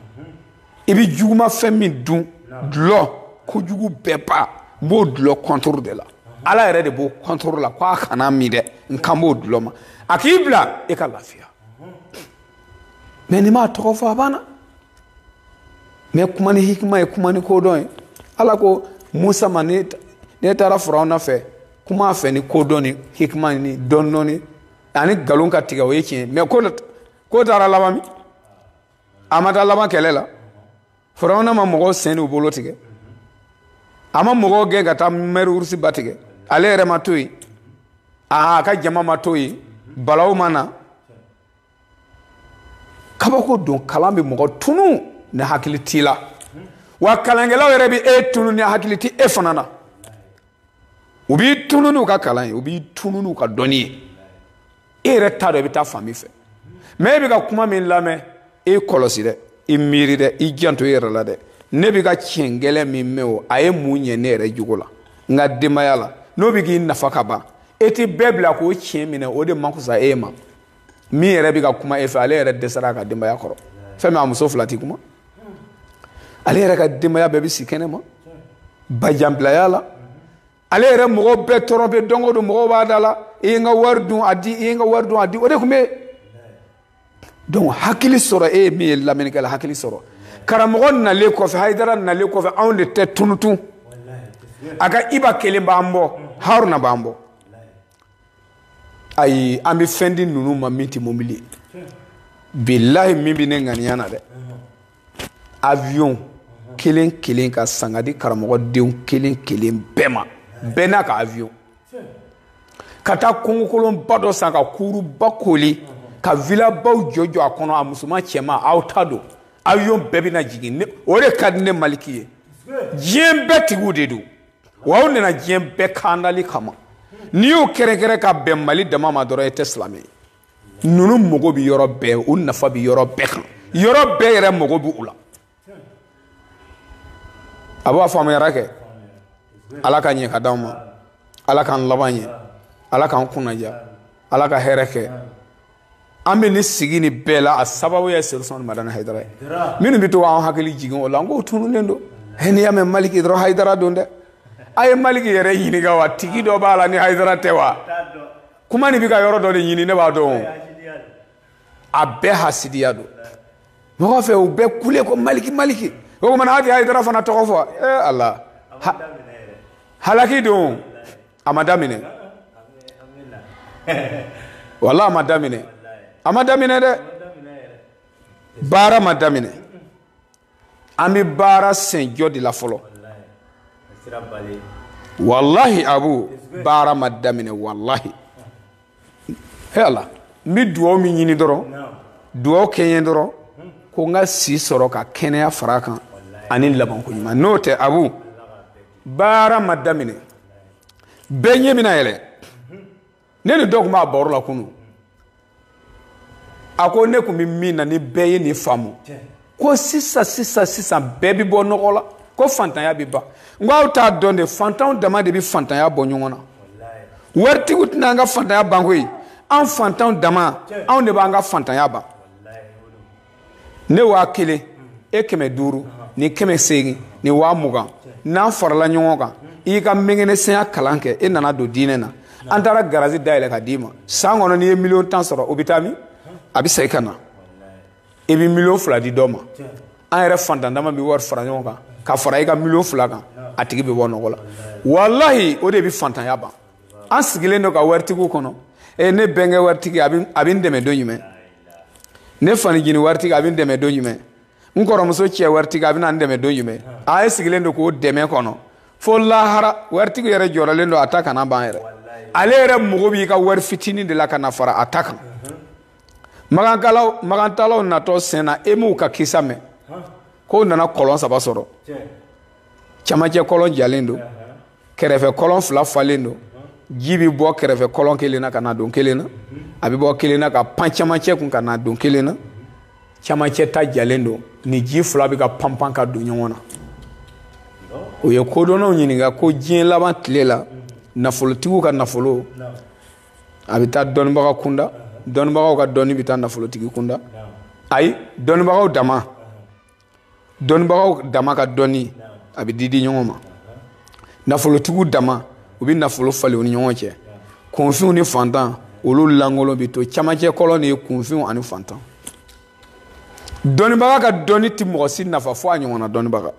e bi juguma femi dun dulo ko jugu bepa mo dulo contrôle de la ala yere de bo contrôle la kwa kana mi de nkambo dulo ma akibla e ka lafia mais ni ma to fa bana mais kuma ni hikma e kuma ni ko don ala ko Musa mani ne tara Firauna fe kuma fe ni ko don ni hikma ni don noni ani galon ka tiga o yeki mais ko tara labami amata laba kelela Firauna ma mogo seni u bolo tige ama mogo ge gata meru ursi batige ale re matui ka jama matui balaw mana kabako don kalambe mogo tunu na hakilitila wa kalangela yere bi tunu na hakiliti fanana ubi tunu nu ka kalan ubi tunu nu ka doni re tado bi ta fami fe me bi ka kuma min lame kolosi de miri de janto yere la de ne bi ka chengele mi meo aye munye ne re jugola nga demayala no bi gi nafaka ba eti bebla ko chemine o de makusa ema mi yɛrɛ bi ka kuma e fɛ ale yɛrɛ dɛsɛra ka denbaya kɔrɔ fɛn min a muso fila ti kuma ale yɛrɛ ka denbaya bɛɛ bi si kɛnɛ ma bajanbilaya la ale yɛrɛ mɔgɔw bɛɛ tɔɔrɔ bɛ don o don mɔgɔw b'a da la i ye n ka wari dun a di i ye n ka wari dun a di o de tun bɛ donc hakili sɔrɔ e ye min ye lamɛnnikɛla hakili sɔrɔ karamɔgɔ nalen kɔfɛ Hayidara nalen kɔfɛ anw de tɛ tunutun a ka Iba kelen b'an bɔ Haruna b'an bɔ ayi an bɛ fɛn di ninnu ma min tɛ mobili ye bilahi min bɛ ne ŋaniya na dɛ avion kelen kelen ka san ka di karamɔgɔdenw kelen kelen bɛɛ ma bɛɛ n'a ka avion ka taa kungokolonba dɔ san ka kuruba koli ka villabaw jɔ a kɔnɔ a musoman cɛman aw ta don avion bɛɛ bɛ na jigin o de ka di ne Maliki ye diɲɛ bɛɛ tigiw de don wa aw nana diɲɛ bɛɛ kandali kama n'i y'o kɛrɛnkɛrɛn ka bɛn Mali dama ma dɔrɔn e tɛ silamɛ ye ninnu mago bɛ yɔrɔ bɛɛ u nafa bɛ yɔrɔ bɛɛ kan yɔrɔ bɛɛ yɛrɛ mago bɛ u la a b'a faamuyara kɛ Ala ka ɲɛ ka d'anw ma Ala k'an laban ɲɛ Ala k'an kunnadiya Ala ka hɛrɛ kɛ an bɛ nin sigi nin bɛɛ la a sababu ye Selisman Madani Hayidara ye minnu bɛ to k'an hakili jigin o la n k'o tununnen don n'i y'a mɛn Maliki dɔrɔn Hayidara don dɛ a ye Maliki yɛrɛ ɲininka wa tigi dɔ b'a la ni Hayidara tɛ wa kuma nin bɛ ka yɔrɔ dɔ de ɲini ne b'a dɔn a bɛɛ hasidiya don mɔgɔ fɛ u bɛɛ kule ko Maliki o tuma na a tɛ Hayidara fana tɔgɔ fɔ Ala halaki don a ma daminɛ wala a ma daminɛ dɛ baara ma daminɛ an bɛ baara senjɔ de la fɔlɔ wallahi abu baara ma daminɛ wallahi Ala n bɛ dugawu min ɲini dɔrɔn dugawu kɛ n ye dɔrɔn ko n ka si sɔrɔ ka kɛnɛya fara kan ani labanko ɲuman n'o tɛ abu baara ma daminɛ bɛɛ ɲɛ bɛna yɛlɛ ne ni dɔ tun b'a baro la kunun a ko ne tun bɛ min na ni bɛɛ ye nin faamu ko sisan bɛɛ bɛ bɔ nɔgɔ la ko fantanya bɛ ban n ko aw t'a dɔn de fantanw dama de bɛ fantanya bɔ ɲɔgɔn na waritigiw tɛna an ka fantanya ban koyi an fantanw dama anw de b'an ka fantanya ban ne 1000 e 500 ni 800 ni 20,000 n'an farala ɲɔgɔn kan i ka mɛngɛnɛsɛnya kalan kɛ e nana don diinɛ na an taara garazi dayɛlɛ ka d'i ma san kɔnɔ n'i ye 1,000,000 sɔrɔ o bɛ taa min a bɛ segin ka na i bɛ 2,000,000 di dɔ ma an yɛrɛ fantan dama bɛ wari fara ɲɔgɔn kan ka fara i ka 2,000,000 kan a tigi bɛ bɔ nɔgɔ la walahi o de bɛ fantanya ban an sigilen don ka waritigiw kɔnɔ ne bɛnkɛ waritigi a bɛ n dɛmɛ don jumɛn ne fanijini waritigi a bɛ n dɛmɛ don jumɛn n kɔrɔmuso cɛ waritigi a bɛ na n dɛmɛ don jumɛn a ye sigilen don k'o dɛmɛ kɔnɔ fo lahara waritigi yɛrɛ jɔrɔlen don a ta kana ban yɛrɛ ale yɛrɛ mago b'i ka wari fitinin de la ka na fara a ta kan magantalaw natɔ sen na e m'u ka kisa mɛn k'o nana kɔlɔn 3 sɔrɔ camancɛ kɔlɔn jalen don kɛrɛfɛ kɔlɔn 2 falen don ji bɛ bɔ kɛrɛfɛ kɔlɔn kelen na ka na don kelen na a bɛ bɔ kelen na ka pan camancɛ kun ka na don kelen na camancɛ ta jalen don ni ji 2 bɛ ka panpan ka don ɲɔgɔn na o ye kodɔnnaw ɲininka ko diɲɛ laban tile la nafolotigiw ka nafolo a bɛ taa dɔnnibagaw kunda dɔnnibagaw ka dɔnni bɛ taa nafolotigi kunda ayi dɔnnibagaw dama ka dɔnni a bɛ di ɲɔgɔn ma nafolotigiw dama u bɛ nafolo falen u ni ɲɔgɔn cɛ kunfinw ni fantan olu lankolon bɛ to camancɛ kɔlɔn de ye kunfinw ani fantan dɔnnibaga ka dɔnni tɛ mɔgɔ si nafa fo a ɲɔgɔnna dɔnnibaga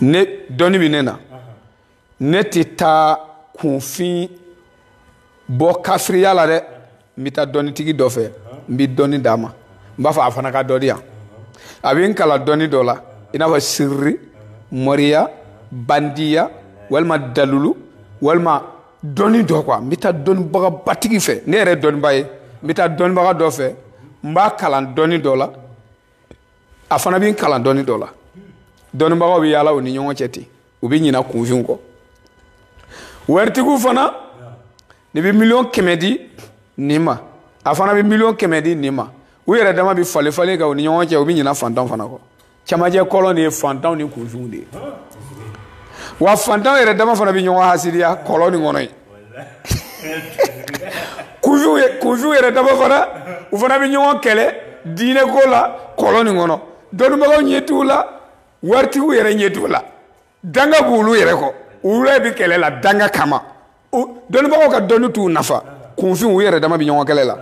ne dɔnni bɛ ne na ne tɛ taa kunfin bɔ kafiriya la dɛ n bɛ taa dɔnnitigi dɔ fɛ n bɛ dɔnni d'a ma n b'a fɔ a fana ka dɔ di yan a bɛ n kalan dɔnni dɔ la i n'a fɔ siriri mɔriya bandiya walima dalulu walima dɔnni dɔ quoi n bɛ taa dɔnnibaga batigi fɛ ne yɛrɛ dɔnniba ye n bɛ taa dɔnnibaga dɔ fɛ n b'a kalan dɔnni dɔ la a fana bɛ n kalan dɔnni dɔ la dɔnnibagaw bɛ yaala u ni ɲɔgɔn cɛ ten u bɛ ɲina kunfinw kɔ waritigiw fana ne bɛ 1,000,000 di nin ma a fana bɛ 1,000,000 di nin ma u yɛrɛ dama bɛ falen kan u ni ɲɔgɔn cɛ u bɛ ɲina fantanw fana kɔ camancɛ kɔlɔn de ye fantanw ni kunfinw de ye wa fantanw yɛrɛ dama fana bɛ ɲɔgɔn hasidiya kɔlɔn nin kɔnɔ yen kunfiw yɛrɛ dama fana u fana bɛ ɲɔgɔn kɛlɛ diinɛ ko la kɔlɔn nin kɔnɔ dɔnnibagaw ɲɛ t'u la waritigiw yɛrɛ ɲɛ t'u la danga b'olu yɛrɛ kɔ olu yɛrɛ bɛ kɛlɛ la danga kama dɔnnibagaw ka dɔnni t'u nafa kunfiw u yɛrɛ dama bɛ ɲɔgɔn kɛlɛ la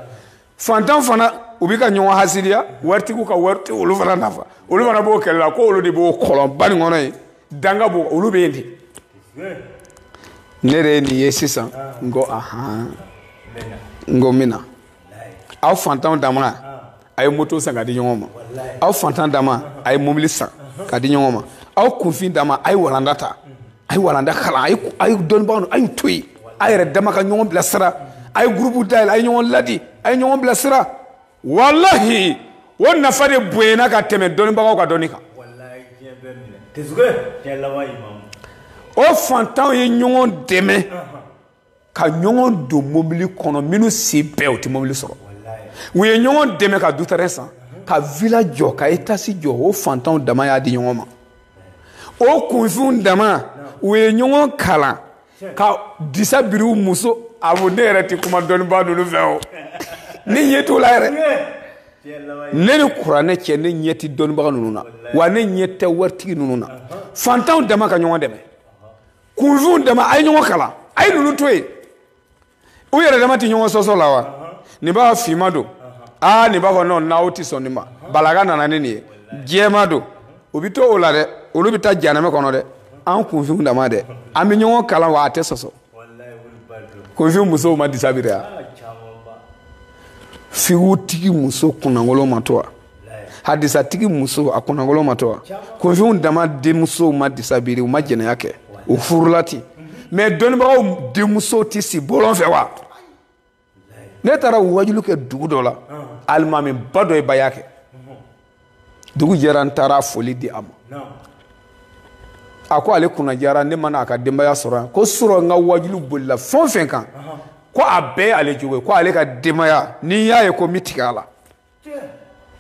fantan fana u bɛ ka ɲɔgɔn hasidiya waritigiw ka wari olu fana nafa olu fana b'o kɛlɛ la ko olu de b'o kɔlɔnba nin kɔnɔ yen danga b'o olu bɛ yen de ne yɛrɛ ye nin ye sisan n ko ahan n ko n bɛ na aw fantanw dama a ye moto san ka di ɲɔgɔn ma aw fantan dama a ye mobili san ka di ɲɔgɔn ma aw kunfin dama a ye walanda ta a ye walanda kalan a ye dɔnnibagaw a y'u to yen a yɛrɛ dama ka ɲɔgɔn bilasira a ye gurupu dayɛlɛ a ye ɲɔgɔn ladi a ye ɲɔgɔn bilasira walahi o nafa de bonyana ka tɛmɛ dɔnnibagaw ka dɔnni kan o fantanw ye ɲɔgɔn dɛmɛ ka ɲɔgɔn don mobili kɔnɔ minnu si bɛɛ u tɛ mobili sɔrɔ u ye ɲɔgɔn dɛmɛ ka dutɛrɛn san ka villa jɔ ka etasi jɔ o fantanw dama y'a di ɲɔgɔn ma o kunfinw dama u ye ɲɔgɔn kalan ka disa biri u muso a fɔ ne yɛrɛ tɛ kuma dɔnnibaa ninnu fɛ o ne ɲɛ t'o la yɛrɛ ne ni kuranɛ cɛ ne ɲɛ tɛ dɔnnibaga ninnu na wa ne ɲɛ tɛ waritigi ninnu na fantanw dama ka ɲɔgɔn dɛmɛ kunfinw dama a ye ɲɔgɔn kalan a ye ninnu to yen u yɛrɛ dama tɛ ɲɔgɔn sɔsɔ la wa nin b'a finma don nin b'a fɔ non n'aw tɛ sɔn nin ma balaga nana ni nin ye jɛma don u bɛ to o la dɛ olu bɛ taa janɛmɛ kɔnɔ dɛ an kunfinw dama dɛ an bɛ ɲɔgɔn kalan wa a tɛ sɔsɔ kunfinw musow ma disa biri ya fiwutigi muso kunnankolon ma to wa hadisatigi muso a kunnankolon ma to wa kunfinw dama denmusow ma disa biri u ma jɛnɛya kɛ u furula ten mais dɔnnibagaw denmusow tɛ si bɔlɔn fɛ wa ne taara wajulu kɛ dugu dɔ la alimami ba dɔ ye baya kɛ dugu jɛra n taara foli di a ma a ko ale kunna jara ne mana a ka denbaya sɔrɔ yan ko sɔrɔ n ka wajulu bolila fɛn o fɛn kan ko a bɛɛ ye ale jogo ye ko ale ka denbaya n'i y'a ye ko n bɛ tigɛ a la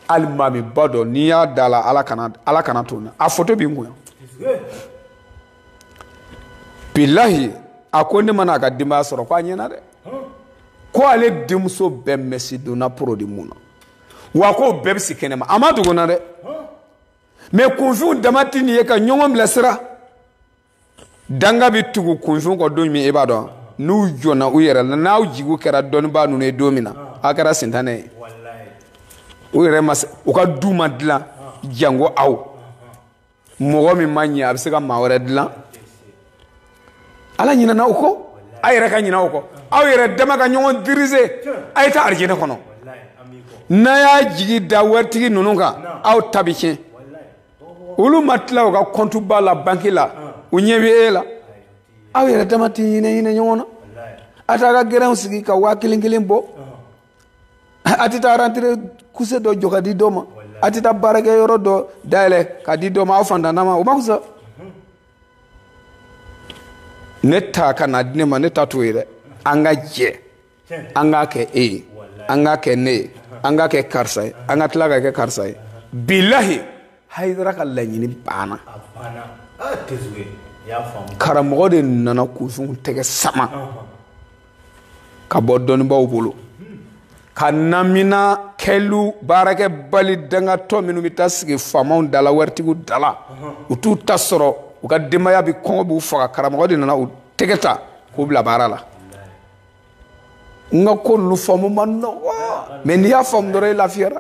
alimami ba dɔ n'i y'a da la ala kana to n na a foto b'i kun yan bilahi a ko ne mana a ka denbaya sɔrɔ ko a ɲɛna dɛ ko ale denmuso bɛɛ mɛsi donna poro de mun na wa ko bɛɛ bɛ si kɛnɛma a ma dogo na dɛ mais kunfinw dama tɛ nin ye ka ɲɔgɔn bilasira danga bɛ tugu kunfinw kɔ don min e b'a dɔn n'u jɔnna u yɛrɛ la n'aw jigiw kɛra dɔnnibaa ninnu ye don min na a kɛra sintanɛ ye u yɛrɛ ma u ka du ma dilan jango aw mɔgɔ min ma ɲɛ a bɛ se ka maa wɛrɛ dilan ala ɲinɛna o kɔ a yɛrɛ ka ɲinɛ o kɔ aw yɛrɛ dama ka ɲɔgɔn diriger a ye taa arijinɛ kɔnɔ n'a y'a jigi da waritigi ninnu kan aw ta bɛ tiɲɛ olu ma tila u ka compte ba la banque la u ɲɛ bɛ e la aw yɛrɛ dama tɛ hinɛ ɲɔgɔn na a t'a ka gɛrɛnw sigi ka 1000 bɔ a tɛ taa rentrée kuse dɔ jɔ ka di dɔ ma a tɛ taa baarakɛyɔrɔ dɔ dayɛlɛ ka di dɔ ma aw fantana ma o ma fisa ne ta ka na di ne ma ne ta t'o ye dɛ an ka jɛ an k'a kɛ e ye an k'a kɛ ne ye an k'a kɛ karisa ye an ka tila ka kɛ karisa ye bilahi Hayidara ka laɲini banna karamɔgɔ de nana kunfinw tɛgɛ sama ka bɔ dɔnnibaaw bolo ka namina kɛlu baarakɛ bali dangatɔ minnu bɛ taa sigi faamaw dala waritigiw dala u t'u ta sɔrɔ u ka denbaya bɛ kɔngɔ b'u faga karamɔgɔ de nana u tɛgɛ ta k'u bila baara la n ka ko ninnu faamu ma nɔgɔ mais n'i y'a faamu dɔrɔn e lafiyara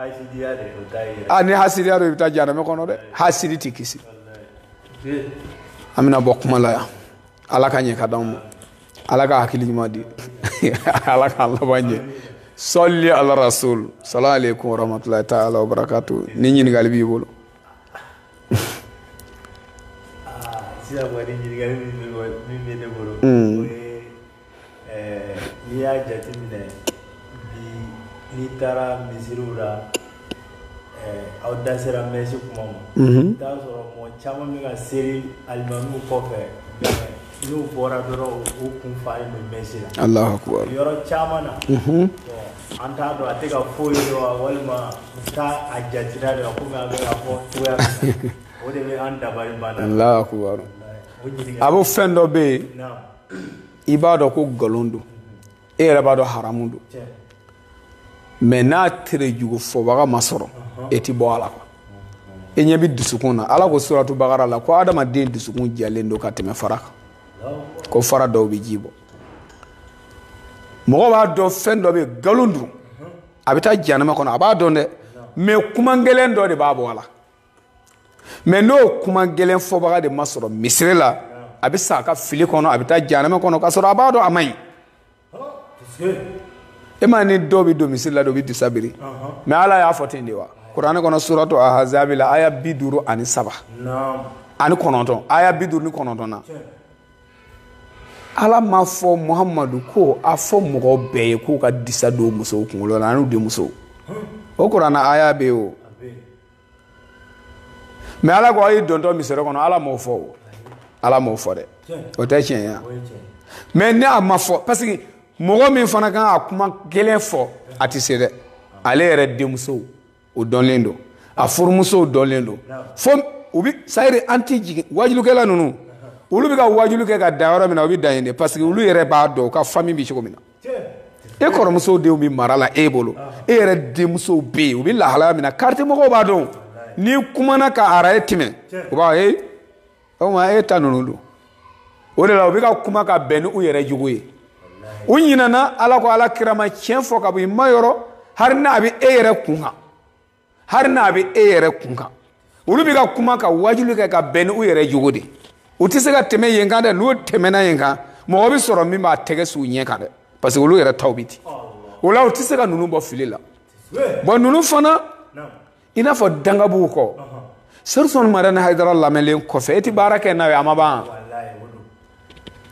ni hasidiya do i bɛ taa janɛmɛ kɔnɔ dɛ hasidi tɛ kisi an bɛna bɔ kuma la yan ala ka ɲɛ ka d'anw ma ala ka hakili ɲuman di ala k'an laban ɲɛ sɔli ala rasul salamu aleykum wa rahmatulahi ta'ala wa barakatu ni ɲininkali b'i bolo sisan kɔni ɲininkali min bɛ ne bolo o ye n'i y'a jateminɛ bi n'i taara misiriw la aw da sera mɛsi kuma ma i t'a sɔrɔ mɔgɔ caman bɛ ka seri alimamiw kɔfɛ n'u bɔra dɔrɔn u kun falen don mɛsi la Allahu akbar yɔrɔ caman na an t'a dɔn a tɛ ka foyi ye wa walima u t'a a jateminɛ de komi a bɛ ka fɔ cogoya min na o de bɛ an dabali banna Allahu akbar a b'o fɛn dɔ bɛ yen i b'a dɔn ko nkalon don e yɛrɛ b'a dɔn haramu don mais n'a tere jugu fɔbaga ma sɔrɔ e ti bɔ a la quoi e ɲɛ bi dusukun na ala ko suratu bakara la ko adamaden dusukun jɛlen don ka tɛmɛ fara kan ko fara dɔw bɛ ji bɔ mɔgɔ b'a dɔn fɛn dɔ bɛ nkalon don a bɛ taa jahanama kɔnɔ a b'a dɔn dɛ mais kuma gɛlɛn dɔ de b'a bɔ a la mais n'o kuma gɛlɛn fɔbaga de ma sɔrɔ misiri la a bɛ sa a ka fili kɔnɔ a bɛ taa jahanama kɔnɔ k'a sɔrɔ a b'a dɔn a man ɲi e ma ni dɔw bɛ don misiri la dɔw bɛ dusa biri mais ala y'a fɔ ten de wa kuranɛ kɔnɔ suratu ahazabi la aya 57 ani 9 aya 59 na ala ma fɔ muhamadu ko a fɔ mɔgɔ bɛɛ ye k'u ka disa don musow kunkolo la an'u denmusow o kuranɛ aya bɛ yen o mais ala ko a ye dɔntɔ misiri kɔnɔ ala m'o fɔ o ala m'o fɔ dɛ o tɛ tiɲɛ ye mais ne a ma fɔ parce que mɔgɔ min fana kan a kuma gɛlɛn fɔ a tɛ se dɛ ale yɛrɛ denmusow o dɔnlen don a furumusow dɔnlen don fo u bɛ sayiri an tɛ jigin wajulukɛla ninnu olu bɛ ka wajulu kɛ ka da yɔrɔ min na u bɛ da yen de parce que olu yɛrɛ b'a dɔn u ka famille bɛ cogo min na e kɔrɔmusow denw bɛ mara la e bolo e yɛrɛ denmusow bɛ yen u bɛ lahalaya min na quartier mɔgɔw b'a dɔn n'i kumana ka ara e tɛmɛ u b'a ye o ma e ta ninnu don o de la u bɛ ka kuma ka bɛn ni u yɛrɛ jugu ye u ɲinana ala ko ala kira ma tiɲɛ fɔ ka bɔ i ma yɔrɔ hari n'a bɛ e yɛrɛ kun kan hari n'a bɛ e yɛrɛ kun kan olu bɛ ka kuma ka wajulu kɛ ka bɛn ni u yɛrɛ jugu de u tɛ se ka tɛmɛ yen kan dɛ n'u tɛmɛna yen kan mɔgɔ bɛ sɔrɔ min b'a tɛgɛ s'u ɲɛ kan dɛ parce que olu yɛrɛ taw bɛ ten o la u tɛ se ka ninnu bɔ fili la bon ninnu fana i n'a fɔ dangabuw kɔ Sɛrifu Umaru Hayidara lamɛnlen kɔfɛ e tɛ baara kɛ n'a ye a ma ban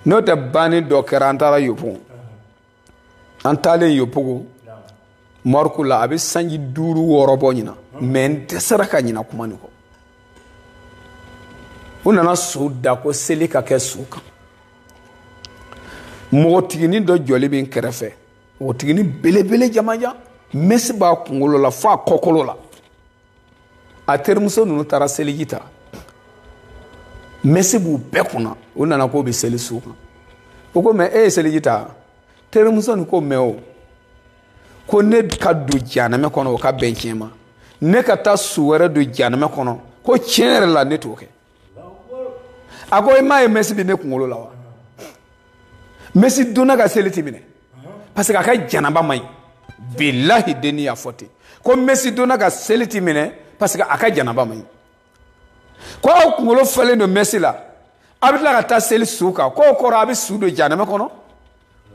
n'o tɛ banni dɔ kɛra an taara Yopo an taalen Yopo Mɔriku la a bɛ sanji 5 6 bɔ ɲina mais n dɛsɛra ka ɲina kuma nin kɔ u nana so da ko seli ka kɛ su kan mɔgɔtiginin dɔ jɔlen bɛ n kɛrɛfɛ mɔgɔtiginin belebele jamajan mɛsi b'a kunkolo la fo a kɔkolo la a terimuso ninnu taara seliji ta mɛsi b'u bɛɛ kunna u nana k'o bɛ seli su kan o ko mais e ye seliji ta terimuso nin ko mais o ko ne ka don jahanama kɔnɔ o ka bɛn tiɲɛ ma ne ka taa su wɛrɛ don jahanama kɔnɔ ko tiɲɛ yɛrɛ la ne t'o kɛ a ko i m'a ye mɛsi bɛ ne kunkolo la wa mɛsi donna ka seli tɛ minɛ parce que a ka janaba man ɲi bilahi denni y'a fɔ ten ko mɛsi donna ka seli tɛ minɛ parce que a ka janaba man ɲi ko aw kunkolo falen don mɛsi la a bɛ tila ka taa seli su kan k'o kɔrɔ a bɛ su don jahanama kɔnɔ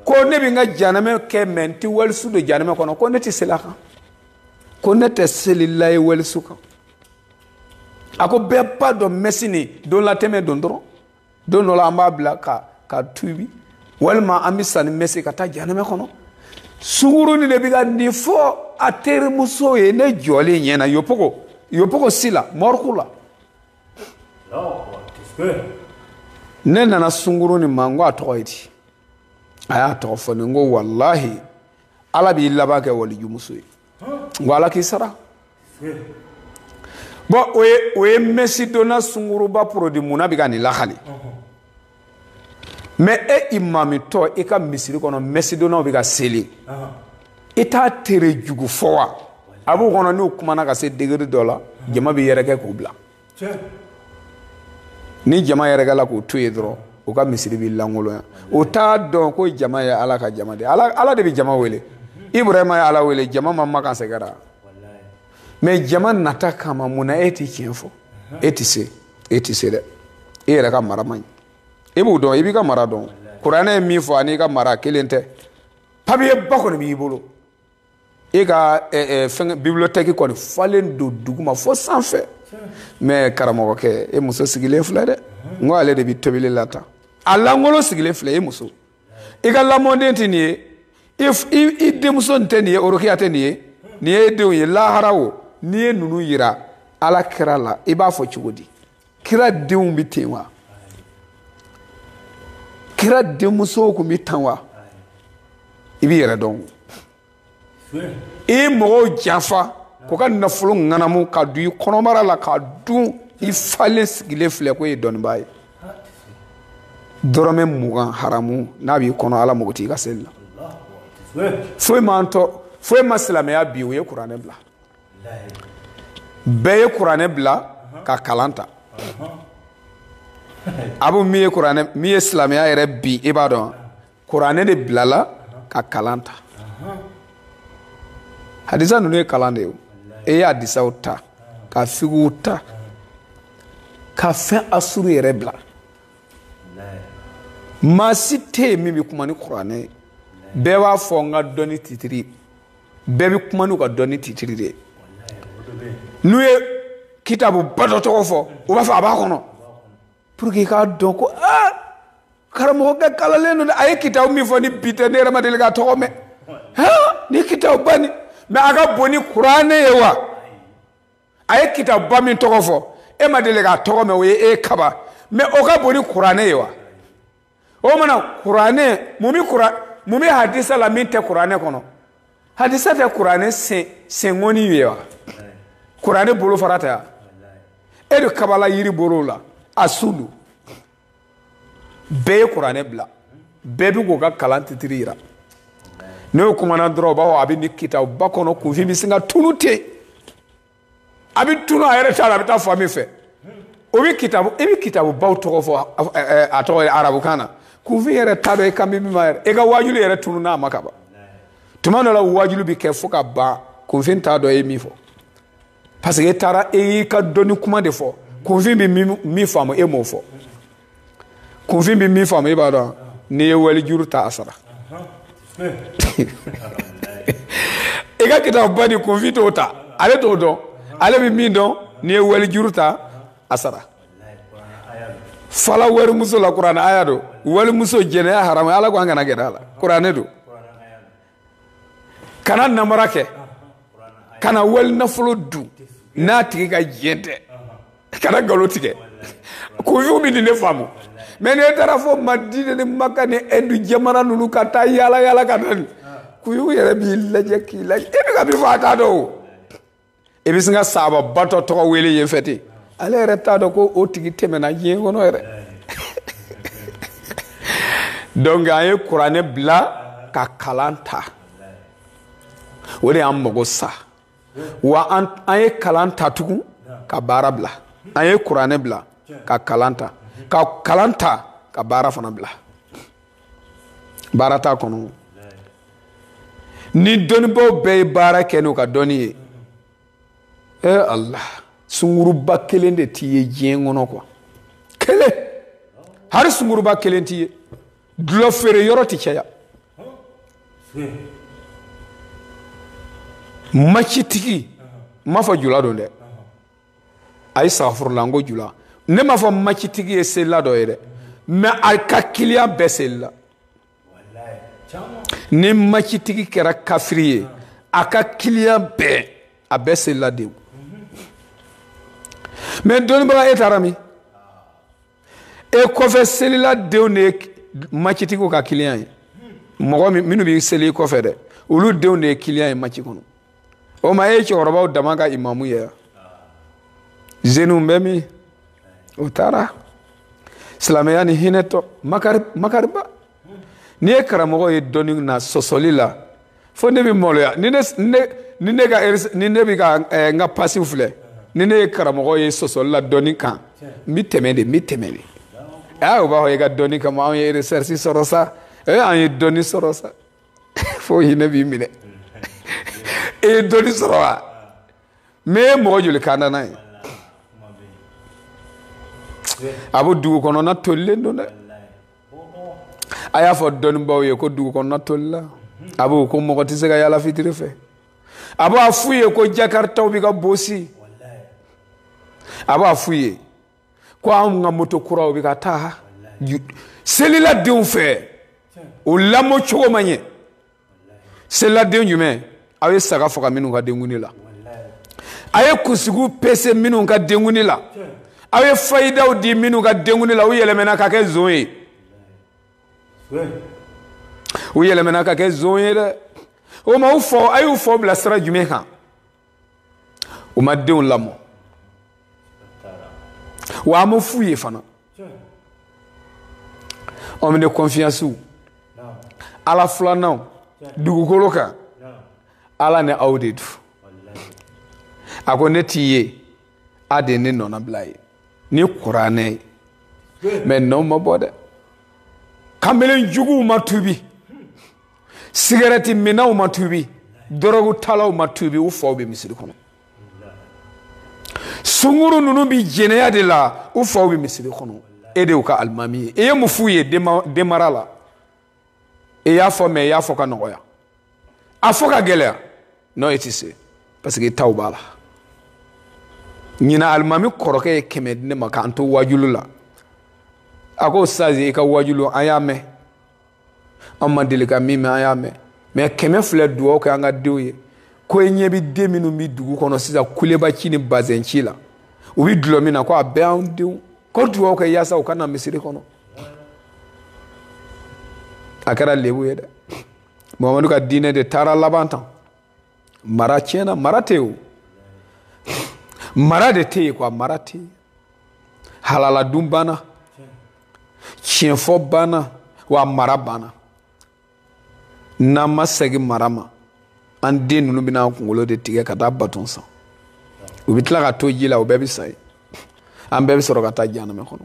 ko ne bɛ n ka jahanama kɛ mais n tɛ walisu don jahanama kɔnɔ ko ne tɛ seli a kan ko ne tɛ selila ye walisu kan a ko bɛɛ ba dɔn mɛsi nin don latɛmɛ don dɔrɔn don dɔ la an b'a bila ka tubi walima an bɛ sanni mɛsi ka taa jahanama kɔnɔ sunkurunin de bɛ ka nin fɔ a terimuso ye ne jɔlen ɲɛna Yopogo si la Mɔriku la ne nana sunkurunin ma n ko a tɔgɔ ye di a y'a tɔgɔ fɔ ne n ko walahi ala b'i laban kɛ walijumuso ye n ko ala k'i sara bon o ye mɛsi donna sunkuruba porodi munna bɛ ka nin lahali mais e imamitɔ i ka misiri kɔnɔ mɛsi donnaw bɛ ka seli i t'a tere jugu fɔ wa a b'u kɔnɔ n'u kumana ka se degré dɔ la jama bɛ yɛrɛkɛ k'u bila ni jama yɛrɛkɛla k'u to yen dɔrɔn u ka misiri bɛ langolonya o t'a dɔn ko jama ye ala ka jama de ala de bɛ jama wele Ibrahima ye ala wele jama ma makan sɛgɛra mais jama nata kama munna e tɛ tiɲɛ fɔ e tɛ se dɛ e yɛrɛ ka mara man ɲi e b'u dɔn i b'i ka mara dɔn kuranɛ ye min fɔ ani ka mara kelen tɛ papiye ba kɔni b'i bolo e ka fɛn bibliothèque kɔni falen don duguma fo sanfɛ mais karamɔgɔkɛ e muso sigilen filɛ dɛ n ko ale de bɛ tobili la tan a langolo sigilen filɛ e muso i ka lamɔden tɛ nin ye i denmuso nin tɛ nin ye orokiya tɛ nin ye nin ye denw ye lahara o n'i ye ninnu yira ala kira la i b'a fɔ cogo di kira denw bɛ ten wa kira denmusow tun bɛ tan wa i b'i yɛrɛ dɔn i mɔgɔw janfa k'u ka nafolo ŋanamu ka don i kɔnɔbara la ka dun i falen sigilen filɛ ko ye dɔnnibaa ye dɔrɔmɛ 20 haramu n'a b'i kɔnɔ ala mago t'i ka seli la foyi ma silamɛya bi o ye kuranɛ bila bɛɛ ye kuranɛ bila ka kalan ta abu min ye silamɛya yɛrɛ bi i b'a dɔn kuranɛ de bilala ka kalan ta hadisa ninnu ye kalan de ye e ye hadisaw ta ka figiw ta ka fɛn asuru yɛrɛ bila maa si tɛ yen min bɛ kuma ni kuranɛ ye bɛɛ b'a fɔ n ka dɔnni titiri bɛɛ bɛ kuma n'u ka dɔnni titiri de ye n'u ye kitabu ba dɔ tɔgɔ fɔ u b'a fɔ a b'a kɔnɔ pour que i k'a dɔn ko karamɔgɔkɛ kalanlen don dɛ a ye kitabu min fɔ ni bi tɛ ne yɛrɛ ma deli k'a tɔgɔ mɛn ni kitabu ba ni mais a ka bon ni kuranɛ ye wa a ye kitabu ba min tɔgɔ fɔ e ma deli k'a tɔgɔ mɛn o ye e kaba mais o ka bon ni kuranɛ ye wa o mana kuranɛ mun bɛ hadisa la min tɛ kuranɛ kɔnɔ hadisa tɛ kuranɛ sɛngɔni ye wa kuranɛ bolo fara tɛ wa e de kabala yiri bolo la a sulu bɛɛ ye kuranɛ bila bɛɛ bɛ k'o ka kalan titiri yira n'o kumana dɔrɔn o b'a fɔ a bɛ ni kitabu ba kɔnɔ kunfin bɛ sin ka tunu ten a bɛ tunu a yɛrɛ t'a la a bɛ taa fan min fɛ o bɛ kitabu e bɛ kitabu baw tɔgɔ fɔ a tɔgɔ ye arabukan na kunfin yɛrɛ t'a dɔn e kan min ma yɛrɛ e ka wajulu yɛrɛ tunu n'a ma ka ban tuma dɔ la wajulu bɛ kɛ fo ka ban kunfin t'a dɔn e ye min fɔ parce que e taara e y'i ka dɔnni kuma de fɔ kunfin bɛ min faamu e m'o fɔ kunfin bɛ min faamu e b'a dɔn n'i ye walijuru ta a sara e ka kitabu ba ni kunfin t'o ta ale t'o dɔn ale bɛ min dɔn n'i ye walijuru ta a sara fala warimuso la kuranɛ aya don walimuso jɛnɛya haramu ala ko an kana gɛrɛ a la kuranɛ don kana namara kɛ kana wali nafolo dun n'a tigi ka jɛn tɛ kana nkalon tigɛ kunfinw bɛ nin de faamu mais n'e taara fɔ Madina ni Maka ni Hindu jamana ninnu ka taa yala yala ka na kunfinw yɛrɛ b'i lajɛ k'i lajɛ e bɛ ka min fɔ a t'a dɔn o e bɛ sin ka saaba batɔ tɔgɔ wele yen fɛ ten ale yɛrɛ t'a dɔn ko o tigi tɛmɛna diɲɛ kɔnɔ yɛrɛ donc an ye kuranɛ bila ka kalan ta o de y'an mago sa wa an ye kalan ta tugun ka baara bila an ye kuranɛ bila ka kalan ta ka baara fana bila baara t'a kɔnɔ ni dɔnnibaw bɛɛ ye baara kɛ n'u ka dɔnni ye Allah sunguruba kelen de t'i ye diɲɛ kɔnɔ quoi kelen hari sunguruba kelen t'i ye dulɔ feere yɔrɔ ti caya macitigi m'a fɔ jula don dɛ ayi sagafurula n ko jula ne m'a fɔ macitigi ye selila dɔ ye dɛ mais a ka kiliyan bɛɛ selila ni macitigi kɛra kafiri ye a ka kiliyan bɛɛ a bɛɛ selila de mais dɔnnibaga e taara min e kɔfɛ selila denw de ye macitigiw ka kiliyan ye mɔgɔ minnu b'i seli kɔfɛ dɛ olu denw de ye kiliyan ye maci kɔnɔ o ma e ye cɛkɔrɔbaw dama ka imamu ye zeniw bɛ min o taara silamɛya ni hinɛtɔ makariba n'i ye karamɔgɔ ye dɔnni na sɔsɔli la fo ne bɛ maloya ni ne bɛ ka n ka pasiw filɛ ni ne ye karamɔgɔ ye sɔsɔli la dɔnni kan n bɛ tɛmɛ de o b'a fɔ e ka dɔnni kama anw ye recherche sɔrɔ sa an ye dɔnni sɔrɔ sa fo hinɛ b'i minɛ e ye dɔnni sɔrɔ wa mais e ye mɔgɔ joli kan na n'a ye a bɛ dugu kɔnɔna tolilen don dɛ a y'a fɔ dɔnnibaw ye ko dugu kɔnɔna tolila a b'o ko mɔgɔ tɛ se ka yaala fitiri fɛ a b'a f'u ye ko jakaritaw bɛ ka bosi a b'a f'u ye ko anw ka moto kuraw bɛ ka taa seliladenw fɛ o lamɔ cogo man ɲɛ seliladen jumɛn aw ye saga faga minnu ka denkundi la a ye kunsigiw pese minnu ka denkundi la aw ye fayidaw di minnu ka denkundi la u yɛlɛmɛna ka kɛ zon ye u yɛlɛmɛna ka kɛ zon ye dɛ o ma a y'u fɔ bila sira jumɛn kan u ma denw lamɔ wa an m'o f'u ye fana homme de confiance ala filanan dugukolo kan ala ni aw de du a ko ne t'i ye a de ne nɔnɔ bila ye ni kuranɛ ye mais n'aw ma bɔ dɛ kamalen juguw ma tubi cigarette minaw ma tubi dorogu talaw ma tubi u faw bɛ misiri kɔnɔ sunguru ninnu bi jɛnɛya de la u faw bɛ misiri kɔnɔ e de y'u ka alimami ye e ye mun f'u ye denmara la e y'a fɔ mais e y'a fɔ ka nɔgɔya a fɔ ka gɛlɛya non e tɛ se parce que taw b'a la ɲina alimami kɔrɔkɛ ye 100 di ne ma k'an to wajulu la a ko sazi i ka wajulu an y'a mɛn an ma deli ka min mɛn an y'a mɛn mais 100 filɛ dugawu kɛ an ka denw ye ko e ɲɛ bɛ den minnu bɛ dugu kɔnɔ sisan kuleba ci ni bazɛn ci la u bɛ dulɔ min na ko a bɛɛ y'an denw ko dugawu kɛ yaasa u ka na misiri kɔnɔ a kɛra lebu ye dɛ Muhamadu ka diinɛ de taara laban tan mara tiɲɛna mara tɛ yen o mara de tɛ yen quoi mara tɛ yen halala dun banna tiɲɛfɔ banna wa mara banna n'an ma segin mara ma an den ninnu bɛna kunkolo de tigɛ ka taa baton san u bɛ tila ka to ji la u bɛɛ bɛ sa ye an bɛɛ bɛ sɔrɔ ka taa jahanama kɔnɔ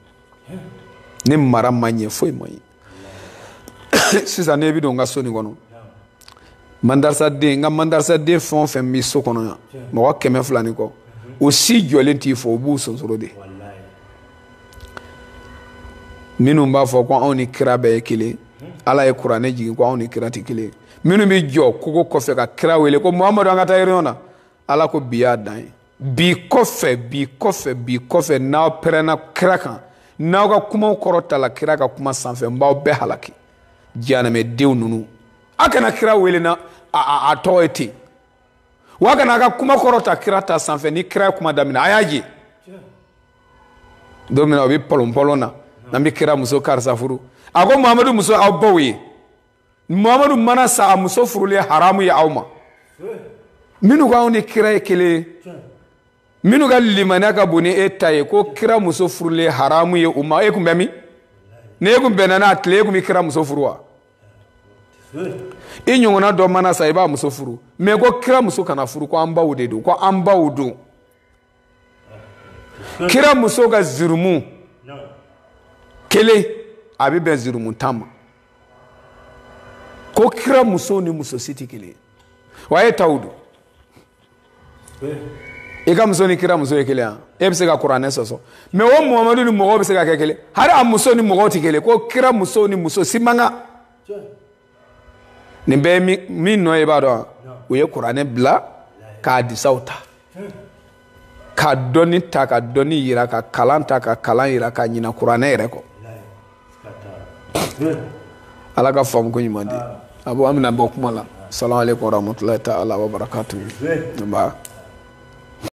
ni mara ma ɲɛ foyi ma ɲɛ sisan ne bɛ don n ka so nin kɔnɔ mandarisaden n ka mandarisaden fɛn o fɛn bɛ so kɔnɔ yan mɔgɔ 200 ni kɔ o si jɔlen t'i fɔ u b'u sonsoro de minnu b'a fɔ ko anw ni kira bɛɛ ye kelen ala ye kuranɛ jigin ko anw ni kira tɛ kelen minnu bɛ jɔ kogo kɔfɛ ka kira wele ko Muhamadu an ka taa réunion na ala ko bi y'a dan ye bi kɔfɛ n'aw pɛrɛnna kira kan n'aw ka kumaw kɔrɔta la kira ka kuma sanfɛ n b'aw bɛɛ halaki jahanamɛdenw ninnu a kana kira wele na a tɔgɔ ye ten wa kana a ka kuma kɔrɔta kira ta sanfɛ ni kira ye kuma daminɛ a y'a je don min na o bɛ pɔlɔn na n'an bɛ kira muso karisa furu a ko Muhamadu muso aw baw ye Muhamadu mana sa a muso furulen haramu ye aw ma minnu ko anw ni kira ye kelen ye minnu ka limaniya ka bon ni e ta ye ko kira muso furulen haramu ye u ma e kun bɛ min ni e kun bɛnna n'a tile e kun bɛ kira muso furu wa i ɲɔgɔnna dɔ mana sa i b'a muso furu mais ko kira muso kana furu ko an baw de don ko an baw don kira muso ka zirumu kelen a bɛ bɛn zirumu 10 ma ko kira muso ni muso si tɛ kelen wa e taw don i ka muso ni kira muso ye kelen e bɛ se ka kuranɛ sɔsɔ mais o Muhamadu ni mɔgɔw bɛ se ka kɛ kelen hali a muso ni mɔgɔw tɛ kelen ko kira muso ni muso si man kan nin bɛɛ ye min nɔ ye i b'a dɔn o ye kuranɛ bila k'a disaw ta ka dɔnni ta ka dɔnni yira ka kalan ta ka kalan yira ka ɲina kuranɛ yɛrɛ kɔ ala ka faamu ko ɲuman di a bɔ an bɛna bɔ kuma la salamu aleykum wa rahmatulahi ta'ala wa barakatuhu